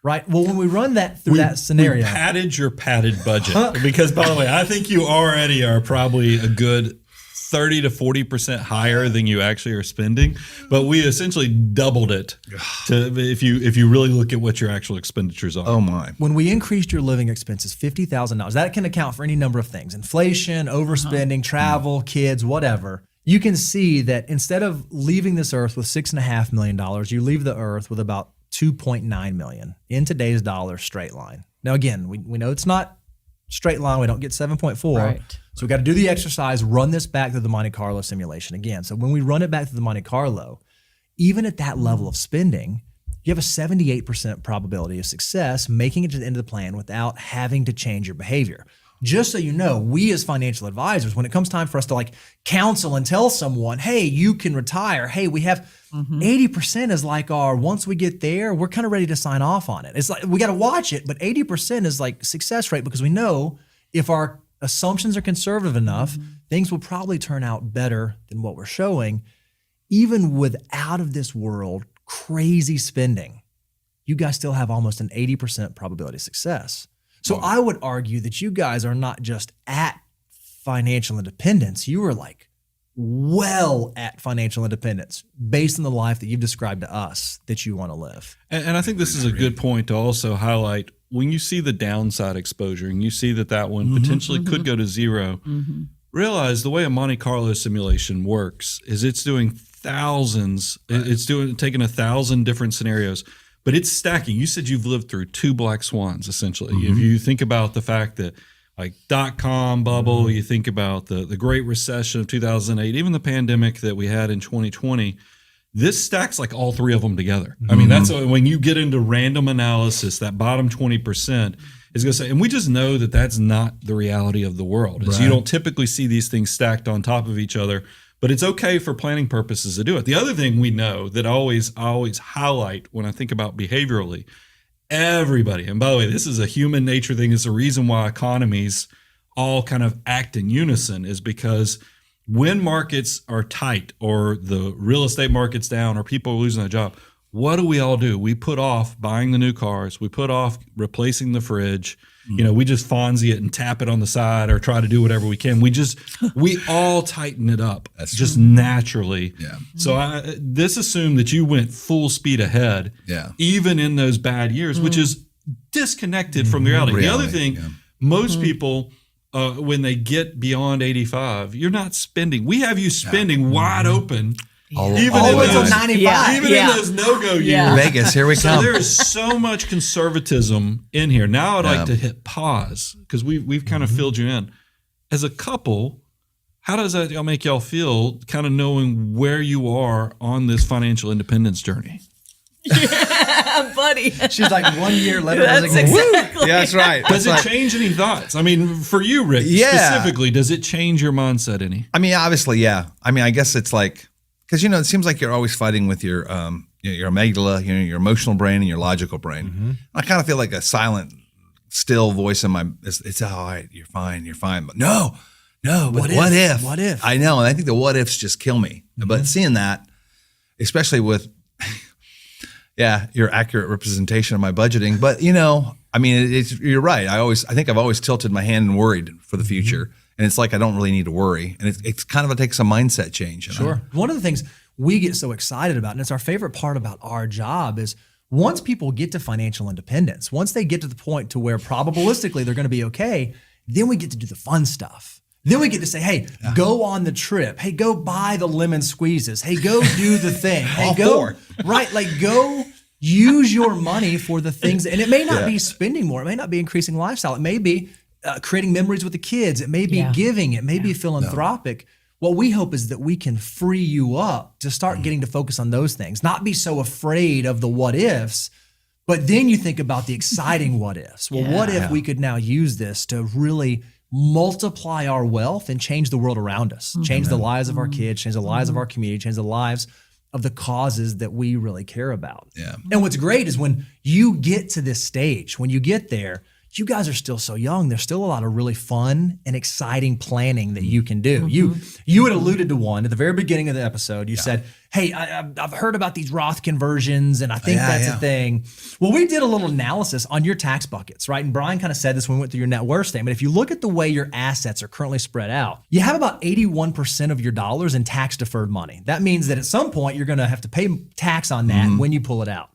right? Well, when we run that through that scenario, We padded your padded budget because, by the way, I think you already are probably a good 30 to 40% higher than you actually are spending. But we essentially doubled it to if you really look at what your actual expenditures are. Oh my. when we increased your living expenses $50,000, that can account for any number of things: inflation, overspending, travel, kids, whatever. You can see that instead of leaving this earth with $6.5 million, you leave the earth with about $2.9 million in today's dollars straight line. Now, again, we know it's not straight line. We don't get 7.4. Right. So we got to do the exercise, run this back to the Monte Carlo simulation again. So when we run it back to the Monte Carlo, even at that level of spending, you have a 78% probability of success making it to the end of the plan without having to change your behavior. Just so you know, we as financial advisors, when it comes time for us to like counsel and tell someone, hey, you can retire. Hey, we have 80% is like our, once we get there, we're kind of ready to sign off on it. It's like, we got to watch it, but 80% is like success rate because we know if our assumptions are conservative enough, things will probably turn out better than what we're showing. Even with out of this world crazy spending, you guys still have almost an 80% probability of success. So I would argue that you guys are not just at financial independence, you are like well at financial independence based on the life that you've described to us that you want to live. And I think this is a good point to also highlight when you see the downside exposure and you see that one potentially could go to zero, realize the way a Monte Carlo simulation works is it's doing thousands, it's taking 1,000 different scenarios, but it's stacking. You said you've lived through 2 black swans, essentially. If you think about the fact that like .com bubble, you think about the Great Recession of 2008, even the pandemic that we had in 2020, this stacks like all 3 of them together. I mean, that's when you get into random analysis, that bottom 20% is going to say, and we just know that that's not the reality of the world. You don't typically see these things stacked on top of each other, but it's okay for planning purposes to do it. The other thing we know that I always highlight when I think about behaviorally, everybody, and by the way, this is a human nature thing, is the reason why economies all kind of act in unison, is because when markets are tight or the real estate market's down or people are losing their job, what do? We put off buying the new cars. We put off replacing the fridge. We just Fonzie it and tap it on the side or try to do whatever we can. We all tighten it up just naturally. Yeah. So this assumed that you went full speed ahead, even in those bad years, which is disconnected from the reality. The other thing, most people, when they get beyond 85, you're not spending. We have you spending wide open. Even in those 95. Even in those no-go years. Vegas, here we So come. there is so much conservatism in here. Now I'd like to hit pause because we've kind of filled you in. As a couple, how does that make y'all feel, kind of knowing where you are on this financial independence journey? Yeah, buddy. She's like 1 year later. That's exactly. Yeah, that's right. Does it change any thoughts? I mean, for you, Rick, specifically, does it change your mindset any? I mean, obviously, yeah. I mean, I guess it's like, because, it seems like you're always fighting with your amygdala, your emotional brain and your logical brain. I kind of feel like a silent, still voice in my, it's all right, you're fine. But no, but what if? What if? I know. And I think the what ifs just kill me. But seeing that, especially with, your accurate representation of my budgeting. But, I mean, you're right. I think I've always tilted my hand and worried for the future. And it's like I don't really need to worry. And it's kind of it takes a mindset change. Sure. One of the things we get so excited about, and it's our favorite part about our job, is once people get to financial independence, once they get to the point to where probabilistically they're going to be okay, then we get to do the fun stuff. Then we get to say, hey, go on the trip. Hey, go buy the lemon squeezes. Hey, go do the thing. Hey, go use your money for the things. And it may not be spending more. It may not be increasing lifestyle. It may be creating memories with the kids. It may be giving. It may be philanthropic. What we hope is that we can free you up to start getting to focus on those things, not be so afraid of the what ifs, but then you think about the exciting what ifs. Well, what if we could now use this to really multiply our wealth and change the world around us, change the lives of our kids, change the lives of our community, change the lives of the causes that we really care about. Yeah. And what's great is when you get to this stage, when you get there, you guys are still so young. There's still a lot of really fun and exciting planning that you can do. You had alluded to one at the very beginning of the episode. You said, hey, I've heard about these Roth conversions, and I think that's a thing. Well, we did a little analysis on your tax buckets, right? And Brian kind of said this when we went through your net worth statement. If you look at the way your assets are currently spread out, you have about 81% of your dollars in tax-deferred money. That means that at some point, you're going to have to pay tax on that when you pull it out.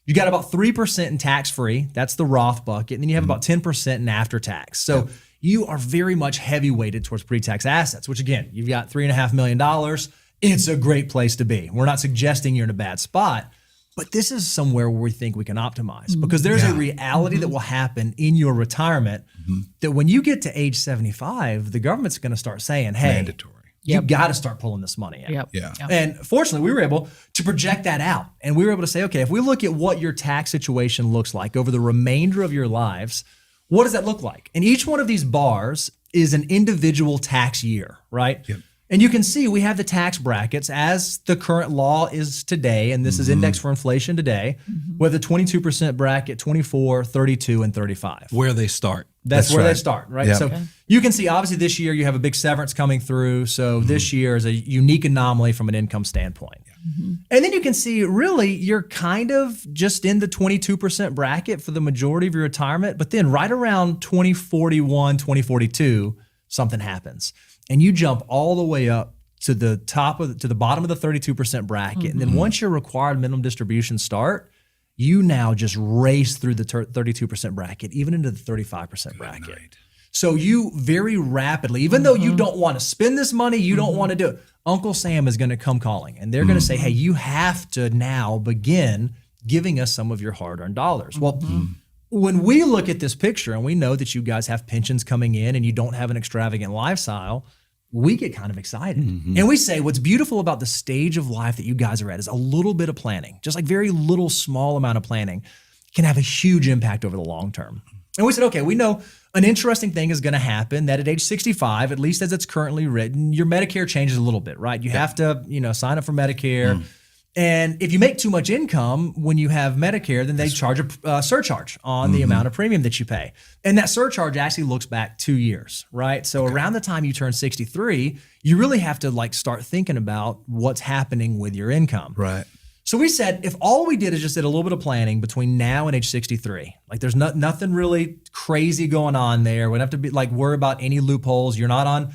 You got about 3% in tax-free. That's the Roth bucket. And then you have about 10% in after-tax. So you are very much heavy weighted towards pre-tax assets, which again, you've got $3.5 million. It's a great place to be. We're not suggesting you're in a bad spot, but this is somewhere where we think we can optimize because there's a reality that will happen in your retirement that when you get to age 75, the government's going to start saying, hey, mandatory. you got to start pulling this money out. Yep. Yeah. Yep. And fortunately, we were able to project that out. And we were able to say, okay, if we look at what your tax situation looks like over the remainder of your lives, what does that look like? And each one of these bars is an individual tax year, right? Yep. And you can see we have the tax brackets as the current law is today, and this is indexed for inflation today, with a 22% bracket, 24, 32, and 35. Where they start. That's where right. they start, right? Yep. So you can see, obviously, this year you have a big severance coming through. So this year is a unique anomaly from an income standpoint. And then you can see, really, you're kind of just in the 22% bracket for the majority of your retirement. But then right around 2041, 2042, something happens. And you jump all the way up to the bottom of the 32% bracket. And then once your required minimum distributions start, you now just race through the 32% bracket, even into the 35% bracket. So you very rapidly, even though you don't want to spend this money, you don't want to do it, Uncle Sam is going to come calling, and they're going to say, hey, you have to now begin giving us some of your hard-earned dollars. Well, when we look at this picture and we know that you guys have pensions coming in and you don't have an extravagant lifestyle, we get kind of excited. And we say what's beautiful about the stage of life that you guys are at is a little bit of planning, just like very little small amount of planning can have a huge impact over the long term. And we said, okay, we know an interesting thing is going to happen that at age 65, at least as it's currently written, your Medicare changes a little bit, right? You have to, sign up for Medicare. And if you make too much income when you have Medicare, then they charge a surcharge on the amount of premium that you pay. And that surcharge actually looks back 2 years, right? So around the time you turn 63, you really have to start thinking about what's happening with your income. Right. So we said, if all we did is just did a little bit of planning between now and age 63, there's nothing really crazy going on there. We don't have to be worry about any loopholes. You're not on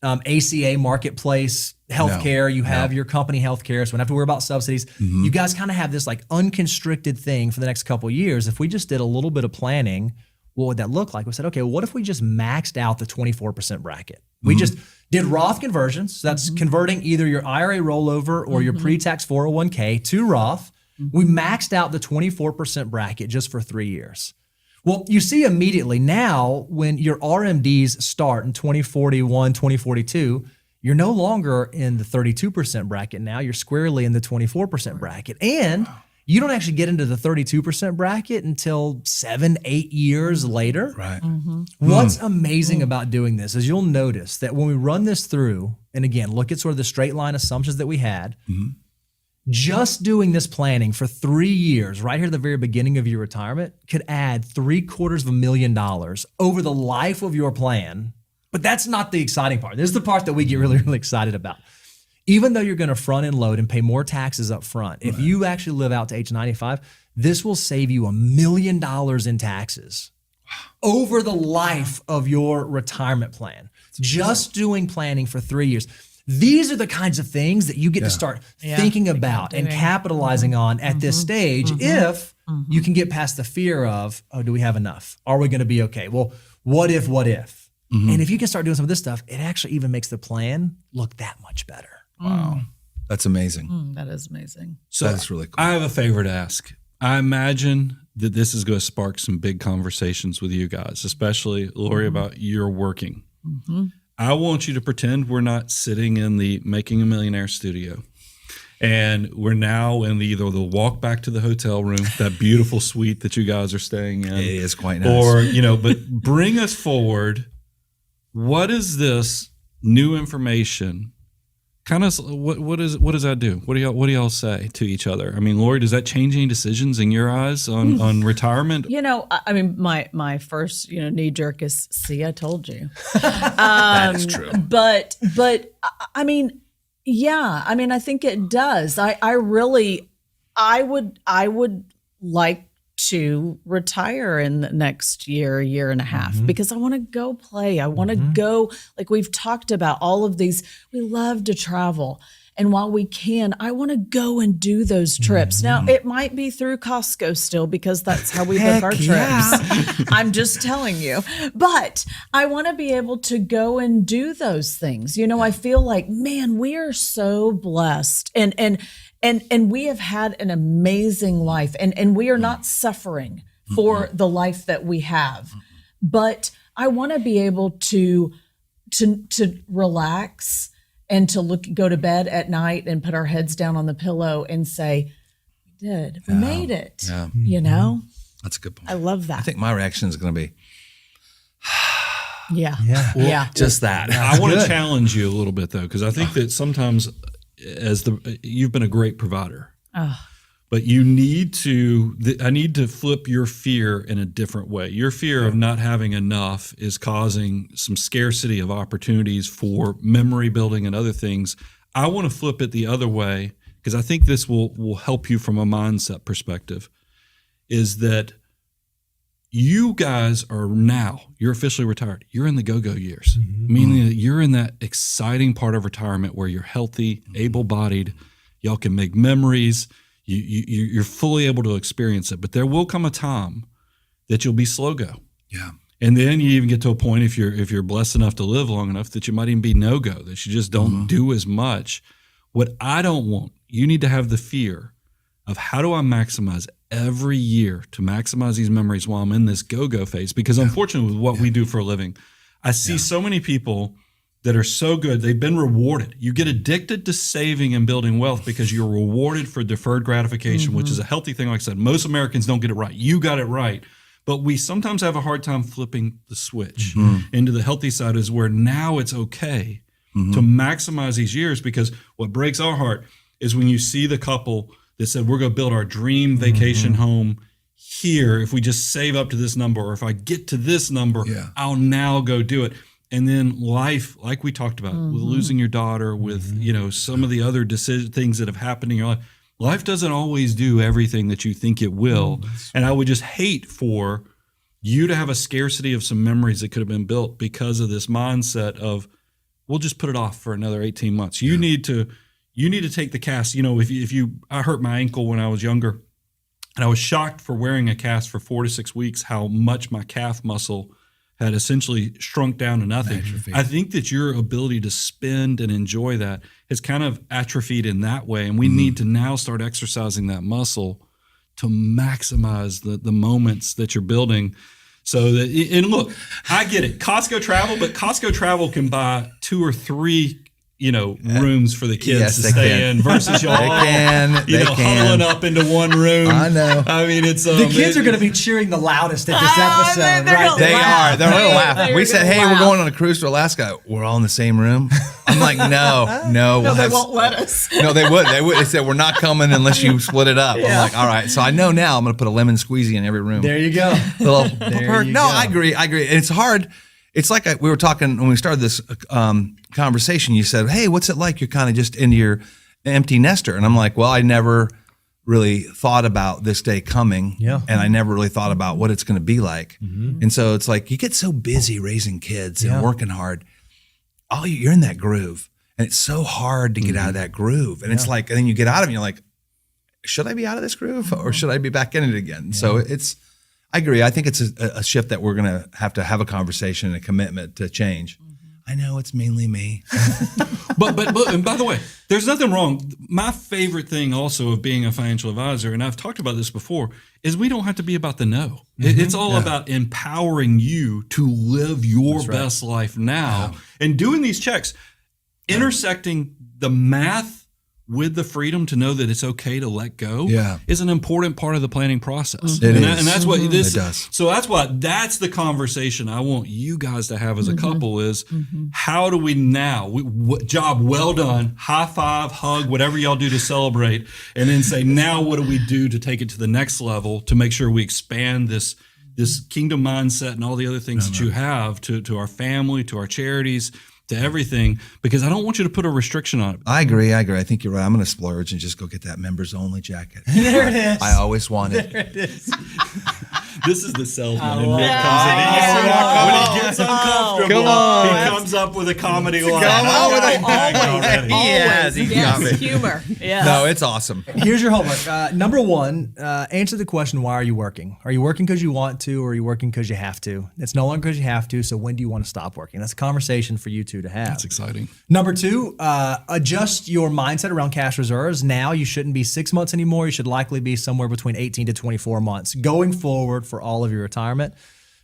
ACA marketplace healthcare. You have your company healthcare, so we don't have to worry about subsidies. You guys kind of have this unconstricted thing for the next couple of years. If we just did a little bit of planning, what would that look like? We said, okay, what if we just maxed out the 24% bracket? We just did Roth conversions. So that's converting either your IRA rollover or your pre-tax 401k to Roth. We maxed out the 24% bracket just for 3 years. Well, you see immediately now when your RMDs start in 2041, 2042, you're no longer in the 32% bracket now. You're squarely in the 24% bracket. And you don't actually get into the 32% bracket until 7-8 years later. Right. What's amazing about doing this is you'll notice that when we run this through, and again, look at sort of the straight line assumptions that we had, just doing this planning for 3 years, right here at the very beginning of your retirement, could add $750,000 over the life of your plan. But that's not the exciting part. This is the part that we get really, really excited about. Even though you're going to front end load and pay more taxes up front, if you actually live out to age 95, this will save you $1 million in taxes over the life of your retirement plan. Just doing planning for 3 years. These are the kinds of things that you get to start thinking about and capitalizing on at this stage if you can get past the fear of, oh, do we have enough? Are we going to be okay? Well, what if? And if you can start doing some of this stuff, it actually even makes the plan look that much better. Wow. That's amazing. That is amazing. So That's really cool. I have a favor to ask. I imagine that this is going to spark some big conversations with you guys, especially Lori, about your working. I want you to pretend we're not sitting in the Making a Millionaire studio. And we're now in either the walk back to the hotel room, that beautiful suite that you guys are staying in. It is quite nice. Or, but bring us forward. What is this new information? Kind of what does that do? What do y'all say to each other? I mean, Lori, does that change any decisions in your eyes on retirement? I mean, my first knee jerk is, see, I told you. That is true. But I mean, yeah, I mean, I think it does. I would like to retire in the next year and a half, because I want to go play. I want to go, like we've talked about all of these, we love to travel. And while we can, I want to go and do those trips. Now, it might be through Costco still, because that's how we book our trips. I'm just telling you. But I want to be able to go and do those things. I feel like, man, we are so blessed. And we have had an amazing life, and we are not suffering for the life that we have. But I want to be able to relax and to go to bed at night and put our heads down on the pillow and say, we made it. Yeah. You know, That's a good point. I love that. I think my reaction is going to be yeah. just that. I want to challenge you a little bit though, because I think that sometimes you've been a great provider, but you need to. I need to flip your fear in a different way. Your fear of not having enough is causing some scarcity of opportunities for memory building and other things. I want to flip it the other way because I think this will help you from a mindset perspective. Is that you guys you're officially retired. You're in the go-go years, meaning that you're in that exciting part of retirement where you're healthy, able-bodied, y'all can make memories, you're fully able to experience it. But there will come a time that you'll be slow-go. Yeah. And then you even get to a point, if you're blessed enough to live long enough, that you might even be no-go, that you just don't do as much. What I don't want, you need to have the fear of how do I maximize every year to maximize these memories while I'm in this go-go phase? Because unfortunately, with what we do for a living, I see so many people that are so good. They've been rewarded. You get addicted to saving and building wealth because you're rewarded for deferred gratification, which is a healthy thing. Like I said, most Americans don't get it right. You got it right. But we sometimes have a hard time flipping the switch into the healthy side is where now it's okay to maximize these years, because what breaks our heart is when you see the couple that said, we're going to build our dream vacation home here. If we just save up to this number, or if I get to this number, I'll now go do it. And then life, like we talked about, with losing your daughter, with some of the other things that have happened in your life doesn't always do everything that you think it will. And I would just hate for you to have a scarcity of some memories that could have been built because of this mindset of, we'll just put it off for another 18 months. You need to take the cast. I hurt my ankle when I was younger, and I was shocked for wearing a cast for 4 to 6 weeks, how much my calf muscle had essentially shrunk down to nothing. I think that your ability to spend and enjoy that has kind of atrophied in that way. And we need to now start exercising that muscle to maximize the moments that you're building. So that, and look, I get it. Costco travel, but Costco travel can buy 2 or 3 rooms for the kids to stay in versus y'all huddling up into one room. I know. I mean, it's the kids are going to be cheering the loudest at this episode. Right? They are. They're going to laugh. We said, hey, we're going on a cruise to Alaska. We're all in the same room. I'm like, no. They won't let us. No, they would. They said, we're not coming unless you split it up. I'm like, all right. So I know now I'm going to put a lemon squeezy in every room. There you go. I agree. And it's hard. It's like we were talking when we started this conversation. You said, hey, what's it like? You're kind of just into your empty nester. And I'm like, well, I never really thought about this day coming. Yeah. And I never really thought about what it's going to be like. And so it's like you get so busy raising kids and working hard. You're in that groove. And it's so hard to get out of that groove. And it's like, and then you get out of it and you're like, should I be out of this groove or should I be back in it again? So I agree. I think it's a shift that we're going to have a conversation and a commitment to change. I know it's mainly me. but and by the way, there's nothing wrong. My favorite thing also of being a financial advisor, and I've talked about this before, is we don't have to be about the no. It's all about empowering you to live your best life now and doing these checks, intersecting the math with the freedom to know that it's okay to let go is an important part of the planning process. It is. And that's what this it does. So that's the conversation I want you guys to have as a couple is how do we now, job well done, high five, hug, whatever y'all do to celebrate, and then say, now what do we do to take it to the next level to make sure we expand this kingdom mindset and all the other things that you have to our family, to our charities, to everything, because I don't want you to put a restriction on it. I agree. I think you're right. I'm going to splurge and just go get that members only jacket. There it is. I always wanted. There it is. This is the salesman. And Nick comes in. When he gets uncomfortable, he comes up with a comedy line. Always. He got me. Humor. Yes. No, it's awesome. Here's your homework. Number 1, answer the question, why are you working? Are you working because you want to, or are you working because you have to? It's no longer because you have to, so when do you want to stop working? That's a conversation for you two to have. That's exciting. Number 2, adjust your mindset around cash reserves. Now you shouldn't be 6 months anymore. You should likely be somewhere between 18 to 24 months going forward for all of your retirement.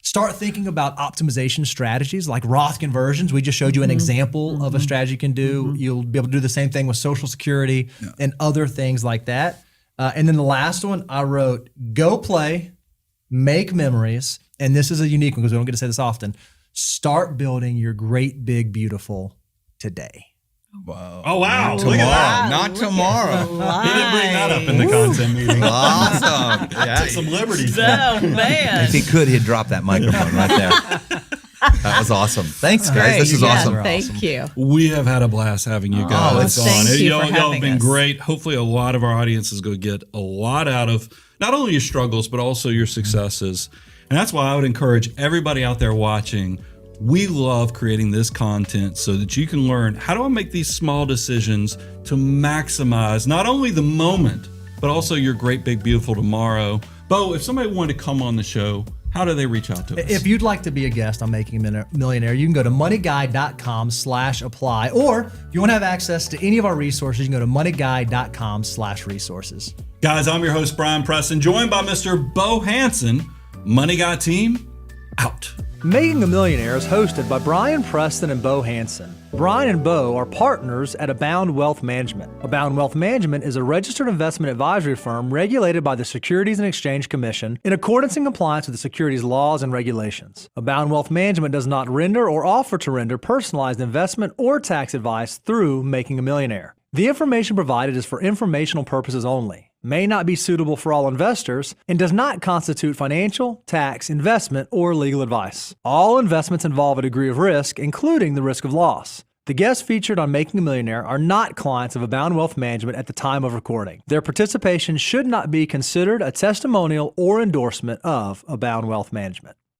Start thinking about optimization strategies like Roth conversions. We just showed you an example of a strategy you can do. You'll be able to do the same thing with Social Security and other things like that. And then the last one I wrote, go play, make memories. And this is a unique one because we don't get to say this often. Start building your great, big, beautiful today. Wow. Oh, wow. Tomorrow, Look at that. not tomorrow. He didn't bring that up in the content meeting. Awesome. Yeah. Took some liberties. Oh man. If he could, he'd drop that microphone right there. That was awesome. Thanks, guys. Great. This is Yeah, awesome. Thank you. We have had a blast having you guys it's on. thank you Y'all for have having been us. great. Hopefully, a lot of our audience is going to get a lot out of not only your struggles, but also your successes. And that's why I would encourage everybody out there watching. We love creating this content so that you can learn how do I make these small decisions to maximize not only the moment, but also your great, big, beautiful tomorrow. Bo, if somebody wanted to come on the show, how do they reach out to us? If you'd like to be a guest on Making a Millionaire, you can go to moneyguy.com/apply. Or if you want to have access to any of our resources, you can go to moneyguy.com/resources. Guys, I'm your host, Brian Preston, joined by Mr. Bo Hansen. Money Guy team, out. Making a Millionaire is hosted by Brian Preston and Bo Hansen. Brian and Bo are partners at Abound Wealth Management. Abound Wealth Management is a registered investment advisory firm regulated by the Securities and Exchange Commission in accordance and compliance with the securities laws and regulations. Abound Wealth Management does not render or offer to render personalized investment or tax advice through Making a Millionaire. The information provided is for informational purposes only, may not be suitable for all investors, and does not constitute financial, tax, investment, or legal advice. All investments involve a degree of risk, including the risk of loss. The guests featured on Making a Millionaire are not clients of Abound Wealth Management at the time of recording. Their participation should not be considered a testimonial or endorsement of Abound Wealth Management.